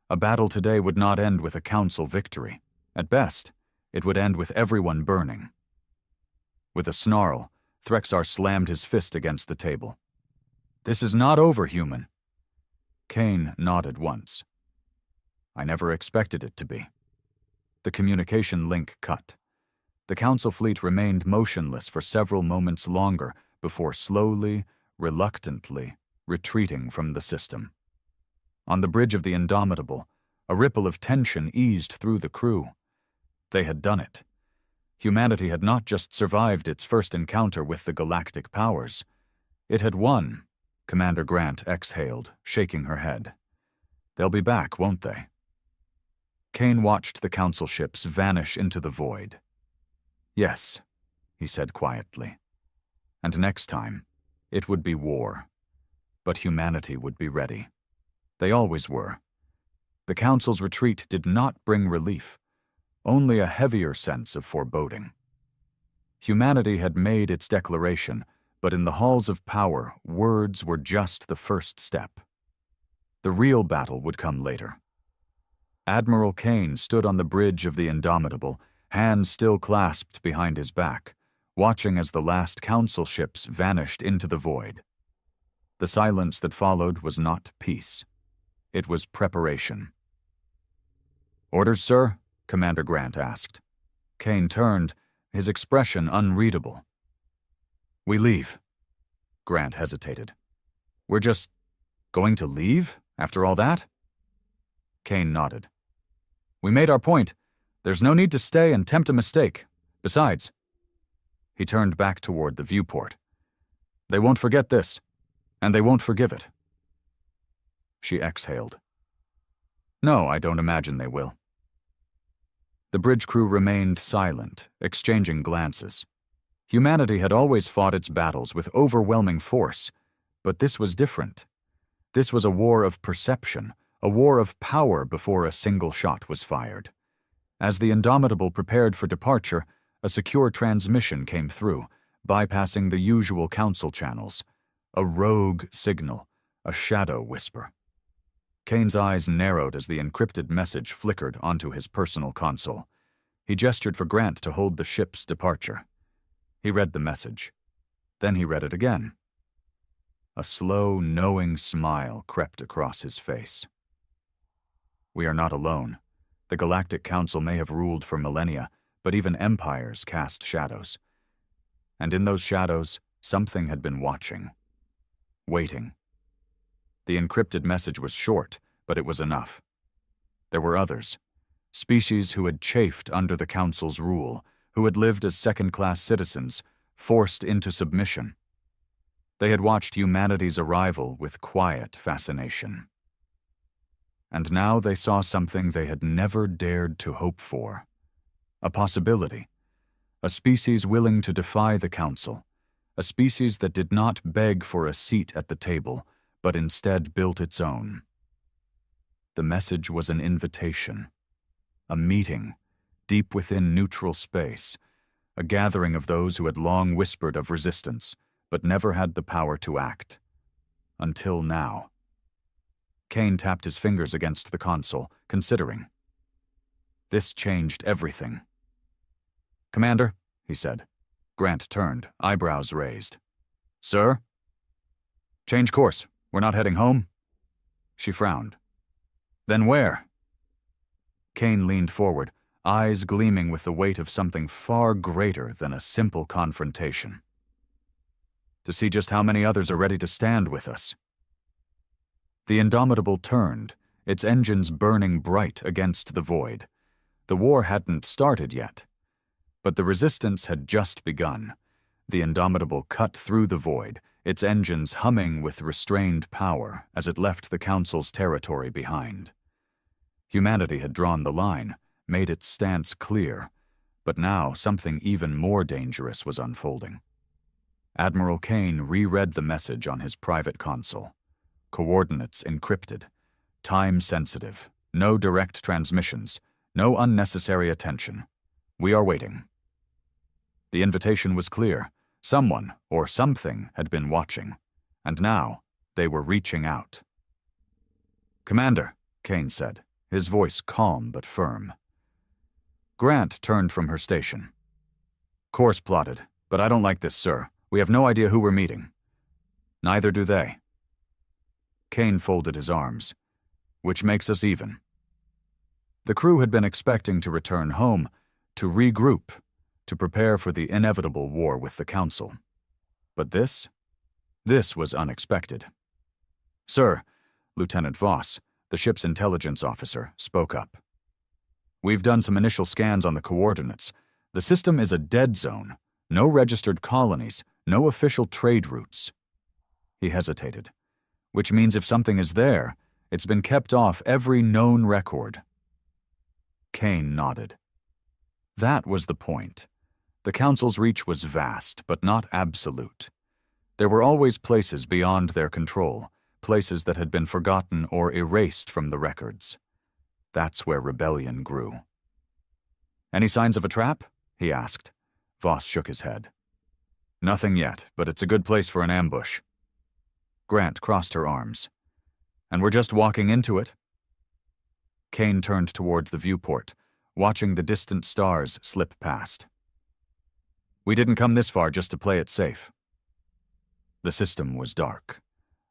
A battle today would not end with a council victory. At best, it would end with everyone burning. With a snarl, Threxar slammed his fist against the table. "This is not over, human." Kane nodded once. "I never expected it to be." The communication link cut. The council fleet remained motionless for several moments longer before slowly, reluctantly, retreating from the system. On the bridge of the Indomitable, a ripple of tension eased through the crew. They had done it. Humanity had not just survived its first encounter with the galactic powers. It had won, Commander Grant exhaled, shaking her head. "They'll be back, won't they?" Kane watched the council ships vanish into the void. "Yes," he said quietly. And next time, it would be war. But humanity would be ready. They always were. The council's retreat did not bring relief, only a heavier sense of foreboding. Humanity had made its declaration, but in the halls of power, words were just the first step. The real battle would come later. Admiral Kane stood on the bridge of the Indomitable, hands still clasped behind his back, watching as the last council ships vanished into the void. The silence that followed was not peace. It was preparation. "Orders, sir?" Commander Grant asked. Kane turned, his expression unreadable. "We leave." Grant hesitated. "We're just going to leave, after all that?" Kane nodded. "We made our point. There's no need to stay and tempt a mistake. Besides," he turned back toward the viewport, "they won't forget this, and they won't forgive it." She exhaled. "No, I don't imagine they will." The bridge crew remained silent, exchanging glances. Humanity had always fought its battles with overwhelming force, but this was different. This was a war of perception, a war of power before a single shot was fired. As the Indomitable prepared for departure, a secure transmission came through, bypassing the usual council channels. A rogue signal, a shadow whisper. Kane's eyes narrowed as the encrypted message flickered onto his personal console. He gestured for Grant to hold the ship's departure. He read the message. Then he read it again. A slow, knowing smile crept across his face. "We are not alone. The Galactic Council may have ruled for millennia, but even empires cast shadows. And in those shadows, something had been watching. Waiting." The encrypted message was short, but it was enough. There were others. Species who had chafed under the Council's rule, who had lived as second-class citizens, forced into submission. They had watched humanity's arrival with quiet fascination. And now they saw something they had never dared to hope for. A possibility. A species willing to defy the Council. A species that did not beg for a seat at the table, but instead built its own. The message was an invitation. A meeting, deep within neutral space. A gathering of those who had long whispered of resistance, but never had the power to act. Until now. Kane tapped his fingers against the console, considering. This changed everything. "Commander," he said. Grant turned, eyebrows raised. "Sir?" "Change course. We're not heading home?" She frowned. "Then where?" Kane leaned forward, eyes gleaming with the weight of something far greater than a simple confrontation. "To see just how many others are ready to stand with us." The Indomitable turned, its engines burning bright against the void. The war hadn't started yet. But the resistance had just begun. The Indomitable cut through the void, its engines humming with restrained power as it left the Council's territory behind. Humanity had drawn the line, made its stance clear, But now something even more dangerous was unfolding. Admiral Kane reread the message on his private console. Coordinates encrypted. Time sensitive. No direct transmissions. No unnecessary attention. We are waiting. The invitation was clear. Someone or something had been watching, and now they were reaching out. "Commander," Kane said, his voice calm but firm. Grant turned from her station. "Course plotted, but I don't like this, sir. We have no idea who we're meeting." "Neither do they." Kane folded his arms. "Which makes us even." The crew had been expecting to return home, to regroup, to prepare for the inevitable war with the Council. But this was unexpected. "Sir," Lieutenant Voss, the ship's intelligence officer, spoke up. "We've done some initial scans on the coordinates. The system is a dead zone. No registered colonies, no official trade routes." He hesitated. "Which means if something is there, it's been kept off every known record." Kane nodded. That was the point. The Council's reach was vast, but not absolute. There were always places beyond their control, places that had been forgotten or erased from the records. That's where rebellion grew. "Any signs of a trap?" he asked. Voss shook his head. "Nothing yet, but it's a good place for an ambush." Grant crossed her arms. "And we're just walking into it?" Kane turned toward the viewport, watching the distant stars slip past. "We didn't come this far just to play it safe." The system was dark.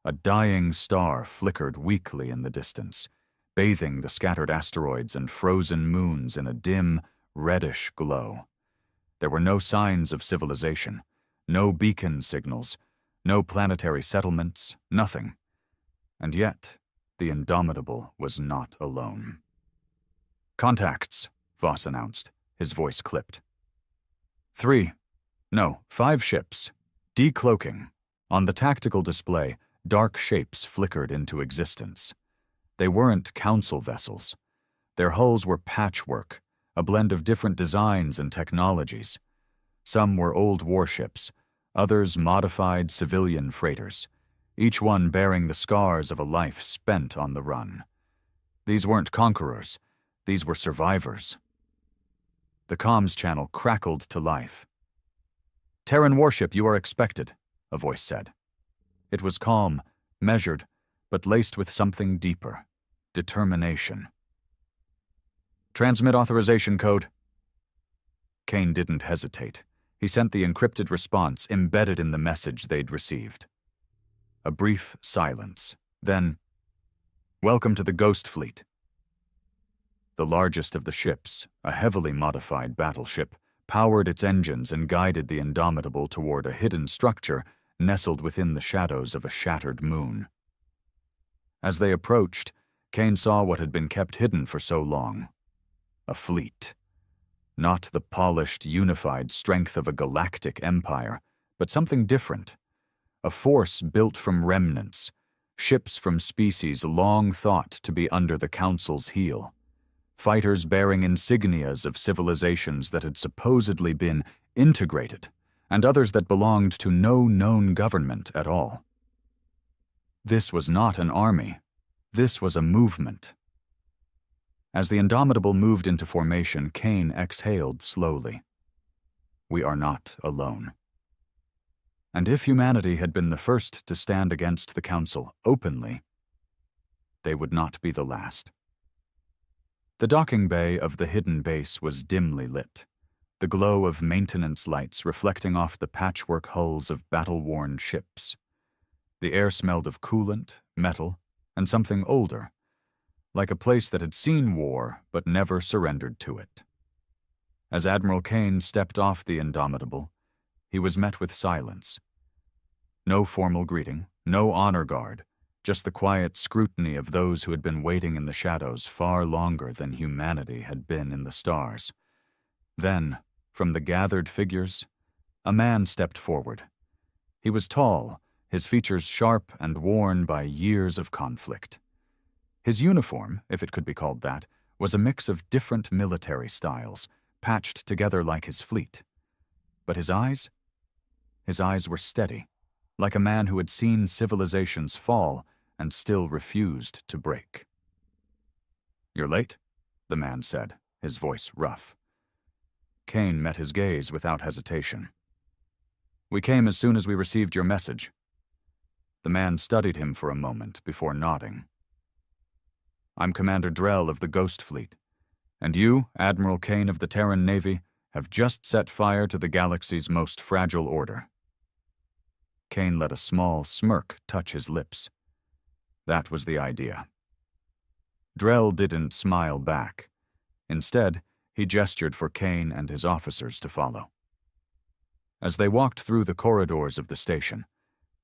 A dying star flickered weakly in the distance, bathing the scattered asteroids and frozen moons in a dim, reddish glow. There were no signs of civilization, no beacon signals, no planetary settlements, nothing. And yet, the Indomitable was not alone. "Contacts," Voss announced, his voice clipped. 5 ships, decloaking. On the tactical display, dark shapes flickered into existence. They weren't Council vessels. Their hulls were patchwork, a blend of different designs and technologies. Some were old warships, others modified civilian freighters, each one bearing the scars of a life spent on the run. These weren't conquerors, these were survivors. The comms channel crackled to life. "Terran warship, you are expected," a voice said. It was calm, measured, but laced with something deeper: determination. "Transmit authorization code." Kane didn't hesitate. He sent the encrypted response embedded in the message they'd received. A brief silence. Then, "Welcome to the Ghost Fleet." The largest of the ships, a heavily modified battleship, powered its engines and guided the Indomitable toward a hidden structure nestled within the shadows of a shattered moon. As they approached, Kane saw what had been kept hidden for so long. A fleet. Not the polished, unified strength of a galactic empire, but something different. A force built from remnants, ships from species long thought to be under the Council's heel. Fighters bearing insignias of civilizations that had supposedly been integrated, and others that belonged to no known government at all. This was not an army. This was a movement. As the Indomitable moved into formation, Kane exhaled slowly. We are not alone. And if humanity had been the first to stand against the Council openly, they would not be the last. The docking bay of the hidden base was dimly lit, the glow of maintenance lights reflecting off the patchwork hulls of battle-worn ships. The air smelled of coolant, metal, and something older, like a place that had seen war but never surrendered to it. As Admiral Kane stepped off the Indomitable, he was met with silence. No formal greeting, no honor guard, just the quiet scrutiny of those who had been waiting in the shadows far longer than humanity had been in the stars. Then, from the gathered figures, a man stepped forward. He was tall, his features sharp and worn by years of conflict. His uniform, if it could be called that, was a mix of different military styles, patched together like his fleet. But his eyes? His eyes were steady, like a man who had seen civilizations fall and still refused to break. "You're late," the man said, his voice rough. Kane met his gaze without hesitation. "We came as soon as we received your message." The man studied him for a moment before nodding. "I'm Commander Drell of the Ghost Fleet, and you, Admiral Kane of the Terran Navy, have just set fire to the galaxy's most fragile order." Kane let a small smirk touch his lips. That was the idea. Drell didn't smile back. Instead, he gestured for Kane and his officers to follow. As they walked through the corridors of the station,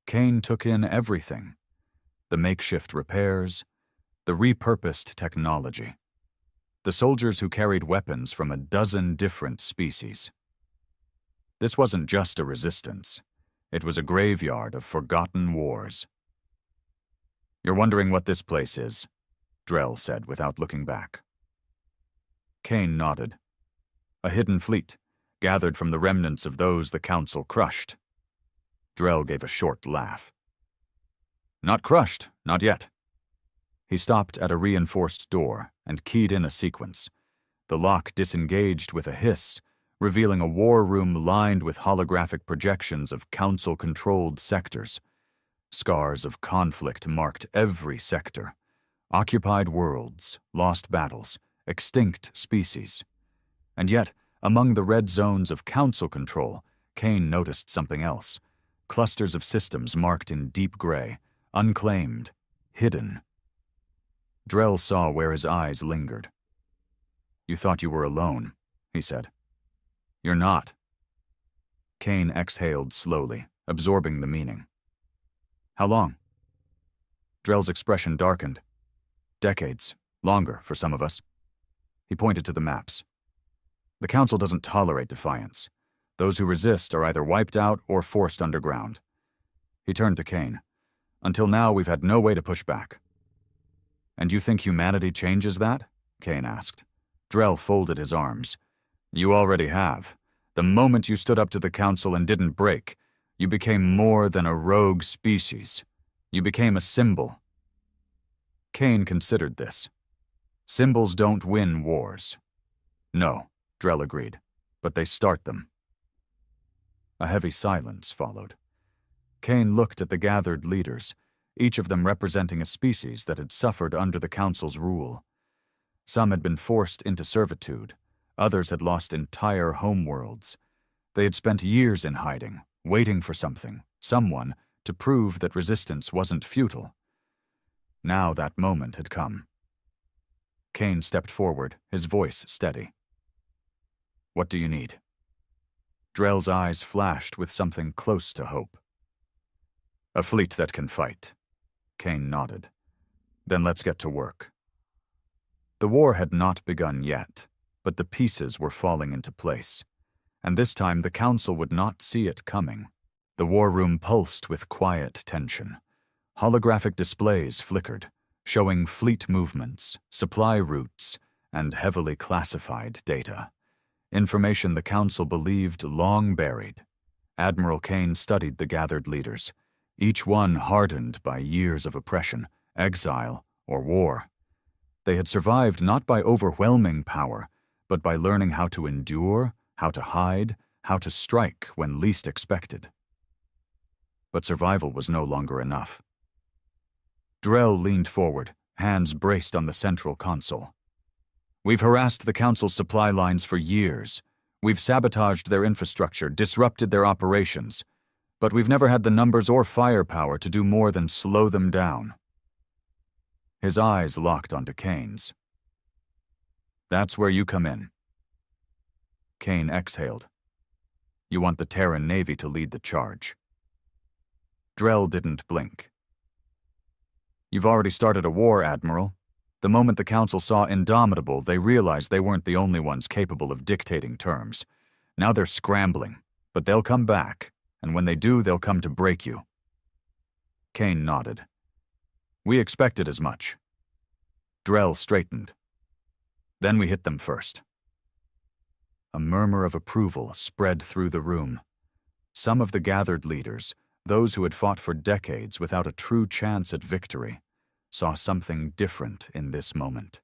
Kane took in everything: the makeshift repairs, the repurposed technology, the soldiers who carried weapons from a dozen different species. This wasn't just a resistance. It was a graveyard of forgotten wars. "You're wondering what this place is," Drell said without looking back. Kane nodded. "A hidden fleet, gathered from the remnants of those the Council crushed." Drell gave a short laugh. "Not crushed, not yet." He stopped at a reinforced door and keyed in a sequence. The lock disengaged with a hiss, revealing a war room lined with holographic projections of Council-controlled sectors. Scars of conflict marked every sector: occupied worlds, lost battles, extinct species. And yet, among the red zones of Council control, Kane noticed something else: clusters of systems marked in deep gray, unclaimed, hidden. Drell saw where his eyes lingered. "You thought you were alone," he said. "You're not." Kane exhaled slowly, absorbing the meaning. "How long?" Drell's expression darkened. "Decades. Longer for some of us." He pointed to the maps. "The Council doesn't tolerate defiance. Those who resist are either wiped out or forced underground." He turned to Kane. "Until now, we've had no way to push back." "And you think humanity changes that?" Kane asked. Drell folded his arms. "You already have. The moment you stood up to the Council and didn't break, you became more than a rogue species. You became a symbol." Kane considered this. "Symbols don't win wars." "No," Drell agreed, "but they start them." A heavy silence followed. Kane looked at the gathered leaders, each of them representing a species that had suffered under the Council's rule. Some had been forced into servitude. Others had lost entire homeworlds. They had spent years in hiding, waiting for something, someone, to prove that resistance wasn't futile. Now that moment had come. Kane stepped forward, his voice steady. "What do you need?" Drell's eyes flashed with something close to hope. "A fleet that can fight." Kane nodded. "Then let's get to work." The war had not begun yet, but the pieces were falling into place. And this time the Council would not see it coming. The war room pulsed with quiet tension. Holographic displays flickered, showing fleet movements, supply routes, and heavily classified data. Information the Council believed long buried. Admiral Kane studied the gathered leaders, each one hardened by years of oppression, exile, or war. They had survived not by overwhelming power, but by learning how to endure, how to hide, how to strike when least expected. But survival was no longer enough. Drell leaned forward, hands braced on the central console. "We've harassed the Council's supply lines for years. We've sabotaged their infrastructure, disrupted their operations. But we've never had the numbers or firepower to do more than slow them down." His eyes locked onto Kane's. "That's where you come in." Kane exhaled. "You want the Terran Navy to lead the charge." Drell didn't blink. "You've already started a war, Admiral. The moment the Council saw Indomitable, they realized they weren't the only ones capable of dictating terms. Now they're scrambling, but they'll come back, and when they do, they'll come to break you." Kane nodded. "We expected as much." Drell straightened. "Then we hit them first." A murmur of approval spread through the room. Some of the gathered leaders, those who had fought for decades without a true chance at victory, saw something different in this moment.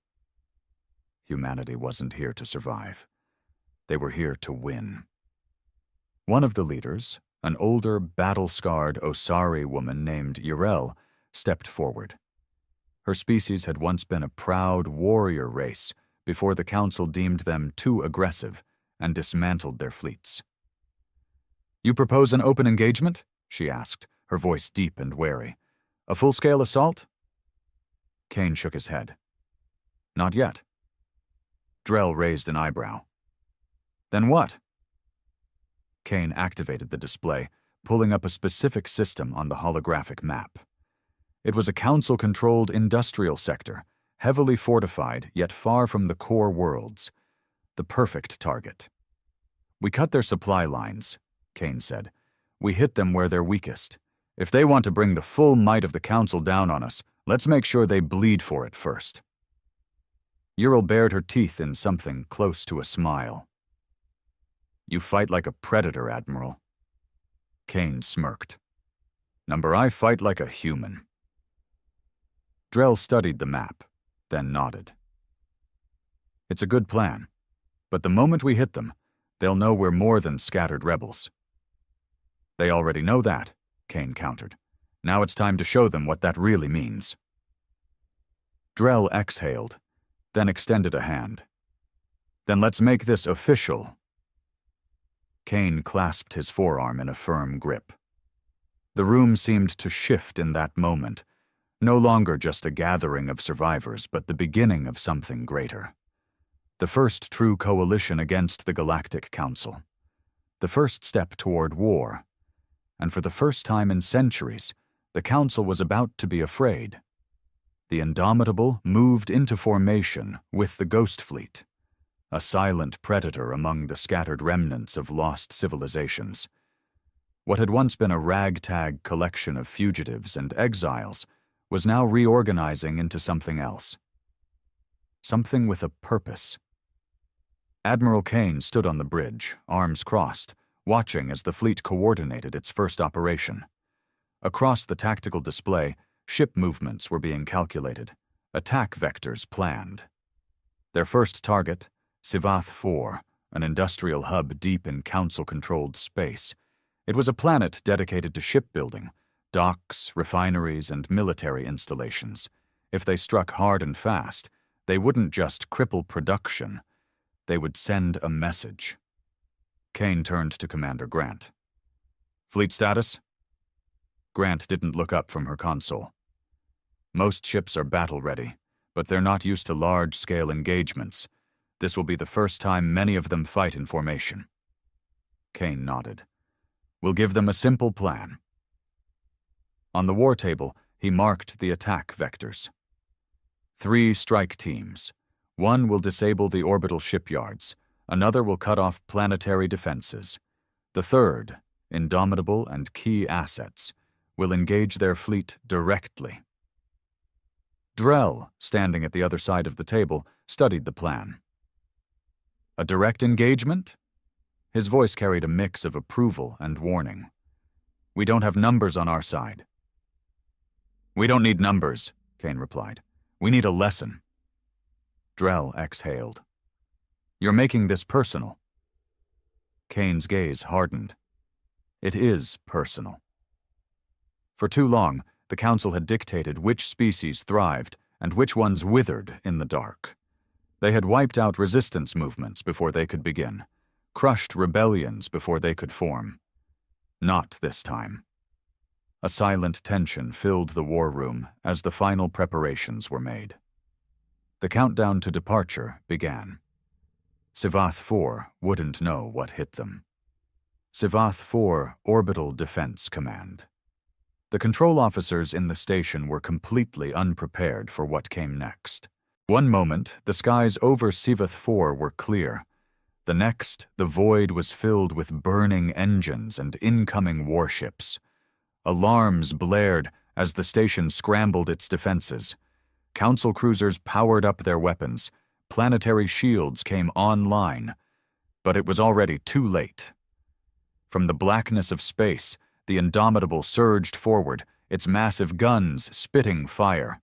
Humanity wasn't here to survive. They were here to win. One of the leaders, an older, battle-scarred Osari woman named Yrel, stepped forward. Her species had once been a proud warrior race before the Council deemed them too aggressive and dismantled their fleets. "You propose an open engagement?" she asked, her voice deep and wary. "A full-scale assault?" Kane shook his head. "Not yet." Drell raised an eyebrow. "Then what?" Kane activated the display, pulling up a specific system on the holographic map. It was a Council-controlled industrial sector, heavily fortified yet far from the core worlds. The perfect target. "We cut their supply lines," Kane said. "We hit them where they're weakest. If they want to bring the full might of the Council down on us, let's make sure they bleed for it first." Yrel bared her teeth in something close to a smile. "You fight like a predator, Admiral." Kane smirked. "Number, I fight like a human." Drell studied the map, then nodded. "It's a good plan, but the moment we hit them, they'll know we're more than scattered rebels." "They already know that," Kane countered. "Now it's time to show them what that really means." Drell exhaled, then extended a hand. "Then let's make this official." Kane clasped his forearm in a firm grip. The room seemed to shift in that moment, no longer just a gathering of survivors, but the beginning of something greater. The first true coalition against the Galactic Council. The first step toward war. And for the first time in centuries, the Council was about to be afraid. The Indomitable moved into formation with the Ghost Fleet, a silent predator among the scattered remnants of lost civilizations. What had once been a ragtag collection of fugitives and exiles was now reorganizing into something else. Something with a purpose. Admiral Kane stood on the bridge, arms crossed, watching as the fleet coordinated its first operation. Across the tactical display, ship movements were being calculated, attack vectors planned. Their first target, Sivath 4, an industrial hub deep in Council-controlled space. It was a planet dedicated to shipbuilding, docks, refineries, and military installations. If they struck hard and fast, they wouldn't just cripple production, they would send a message. Kane turned to Commander Grant. "Fleet status?" Grant didn't look up from her console. "Most ships are battle-ready, but they're not used to large-scale engagements. This will be the first time many of them fight in formation." Kane nodded. "We'll give them a simple plan." On the war table, he marked the attack vectors. 3 strike teams. One will disable the orbital shipyards. Another will cut off planetary defenses. The third, Indomitable and key assets, will engage their fleet directly. Drell, standing at the other side of the table, studied the plan. "A direct engagement?" His voice carried a mix of approval and warning. "We don't have numbers on our side." "We don't need numbers," Kane replied. "We need a lesson." Drell exhaled. "You're making this personal." Kane's gaze hardened. "It is personal." For too long, the Council had dictated which species thrived and which ones withered in the dark. They had wiped out resistance movements before they could begin, crushed rebellions before they could form. Not this time. A silent tension filled the war room as the final preparations were made. The countdown to departure began. Sivath 4 wouldn't know what hit them. Sivath 4 Orbital Defense Command. The control officers in the station were completely unprepared for what came next. One moment, the skies over Sivath 4 were clear. The next, the void was filled with burning engines and incoming warships. Alarms blared as the station scrambled its defenses. Council cruisers powered up their weapons. Planetary shields came online. But it was already too late. From the blackness of space, the Indomitable surged forward, its massive guns spitting fire.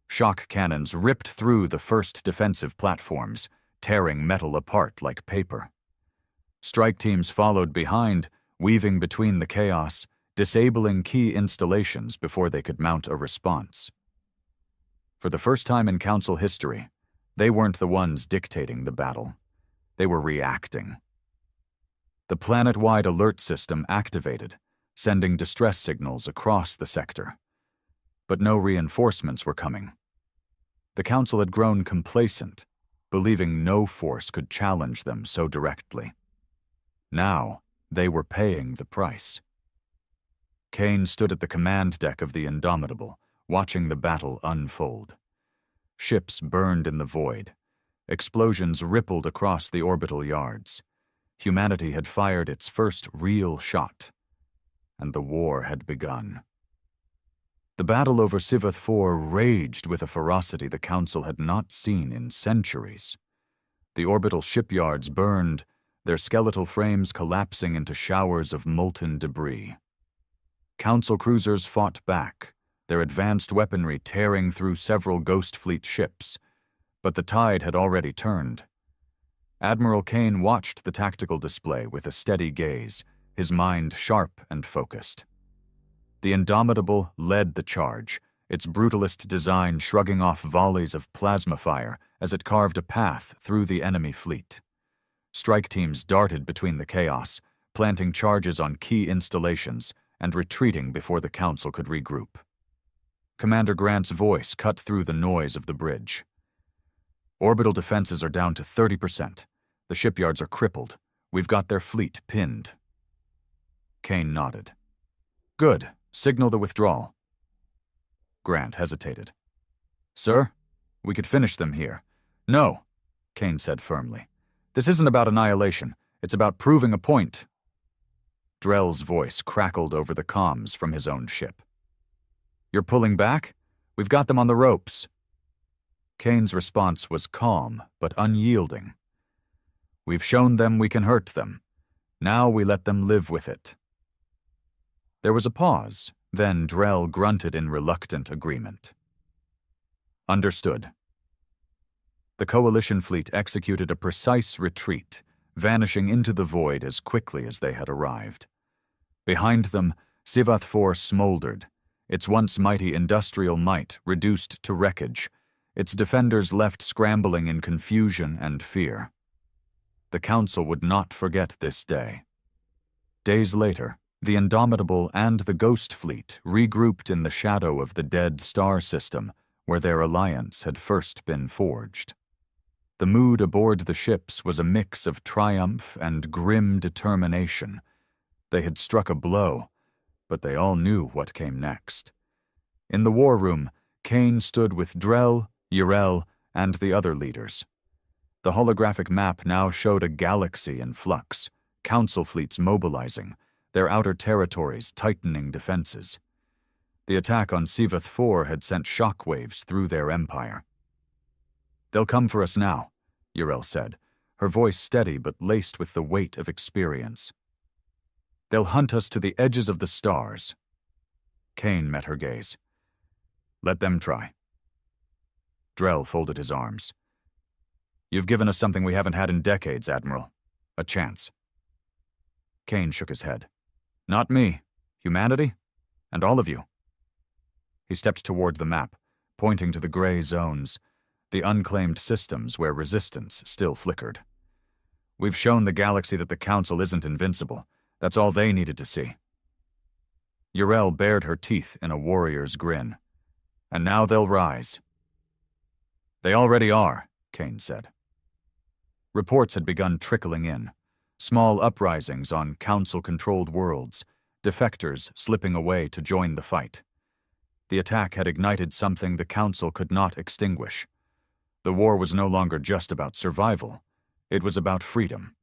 Shock cannons ripped through the first defensive platforms, tearing metal apart like paper. Strike teams followed behind, weaving between the chaos, disabling key installations before they could mount a response. For the first time in Council history, they weren't the ones dictating the battle. They were reacting. The planet-wide alert system activated, sending distress signals across the sector. But no reinforcements were coming. The Council had grown complacent, believing no force could challenge them so directly. Now, they were paying the price. Kane stood at the command deck of the Indomitable, watching the battle unfold. Ships burned in the void. Explosions rippled across the orbital yards. Humanity had fired its first real shot, and the war had begun. The battle over Sivath IV raged with a ferocity the Council had not seen in centuries. The orbital shipyards burned, their skeletal frames collapsing into showers of molten debris. Council cruisers fought back, their advanced weaponry tearing through several Ghost Fleet ships, but the tide had already turned. Admiral Kane watched the tactical display with a steady gaze, his mind sharp and focused. The Indomitable led the charge, its brutalist design shrugging off volleys of plasma fire as it carved a path through the enemy fleet. Strike teams darted between the chaos, planting charges on key installations and retreating before the Council could regroup. Commander Grant's voice cut through the noise of the bridge. Orbital defenses are down to 30%. The shipyards are crippled. We've got their fleet pinned. Kane nodded. Good. Signal the withdrawal. Grant hesitated. Sir, we could finish them here. No, Kane said firmly. This isn't about annihilation. It's about proving a point. Drell's voice crackled over the comms from his own ship. You're pulling back? We've got them on the ropes. Kane's response was calm but unyielding. We've shown them we can hurt them. Now we let them live with it. There was a pause, then Drell grunted in reluctant agreement. Understood. The Coalition fleet executed a precise retreat, vanishing into the void as quickly as they had arrived. Behind them, Sivath IV smoldered, its once mighty industrial might reduced to wreckage, its defenders left scrambling in confusion and fear. The Council would not forget this day. Days later, the Indomitable and the Ghost Fleet regrouped in the shadow of the dead star system where their alliance had first been forged. The mood aboard the ships was a mix of triumph and grim determination. They had struck a blow, but they all knew what came next. In the war room, Kane stood with Drell, Yrel, and the other leaders. The holographic map now showed a galaxy in flux, Council fleets mobilizing, their outer territories tightening defenses. The attack on Sivath IV had sent shockwaves through their empire. They'll come for us now, Yrel said, her voice steady but laced with the weight of experience. They'll hunt us to the edges of the stars. Kane met her gaze. Let them try. Drell folded his arms. You've given us something we haven't had in decades, Admiral. A chance. Kane shook his head. Not me. Humanity. And all of you. He stepped toward the map, pointing to the gray zones, the unclaimed systems where resistance still flickered. We've shown the galaxy that the Council isn't invincible. That's all they needed to see. Yrel bared her teeth in a warrior's grin. And now they'll rise. They already are, Kane said. Reports had begun trickling in. Small uprisings on Council-controlled worlds, defectors slipping away to join the fight. The attack had ignited something the Council could not extinguish. The war was no longer just about survival. It was about freedom.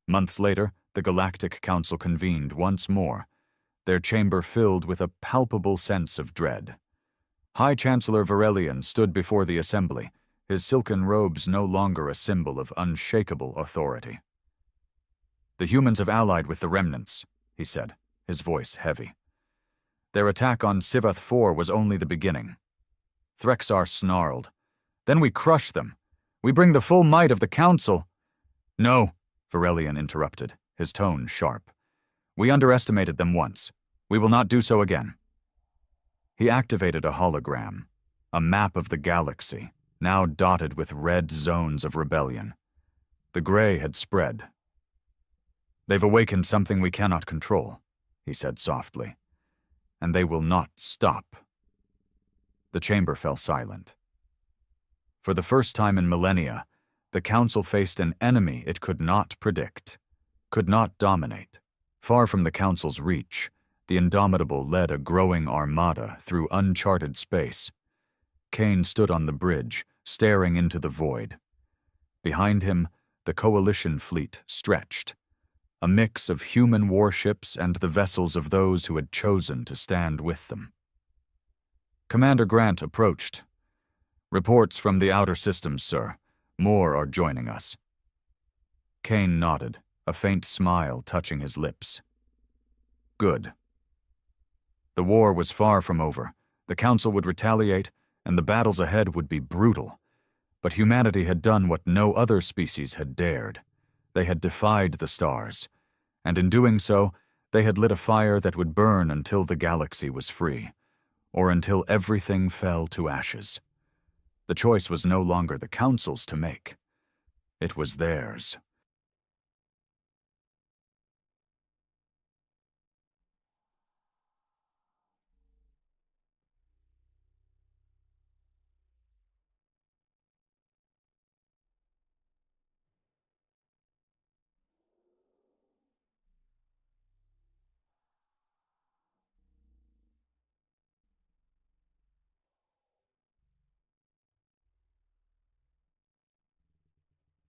Months later, the Galactic Council convened once more, their chamber filled with a palpable sense of dread. High Chancellor Varelian stood before the assembly, his silken robes no longer a symbol of unshakable authority. The humans have allied with the remnants, he said, his voice heavy. Their attack on Sivath 4 was only the beginning. Threxar snarled. Then we crush them. We bring the full might of the Council. No, Varelian interrupted, his tone sharp. We underestimated them once. We will not do so again. He activated a hologram, a map of the galaxy, now dotted with red zones of rebellion. The gray had spread. They've awakened something we cannot control, he said softly, and they will not stop. The chamber fell silent. For the first time in millennia, the Council faced an enemy it could not predict, could not dominate. Far from the Council's reach, the Indomitable led a growing armada through uncharted space. Kane stood on the bridge, staring into the void. Behind him, the Coalition fleet stretched, a mix of human warships and the vessels of those who had chosen to stand with them. Commander Grant approached. Reports from the outer systems, sir. More are joining us. Kane nodded, a faint smile touching his lips. Good. The war was far from over. The Council would retaliate, and the battles ahead would be brutal. But humanity had done what no other species had dared. They had defied the stars, and in doing so, they had lit a fire that would burn until the galaxy was free, or until everything fell to ashes. The choice was no longer the Council's to make. It was theirs.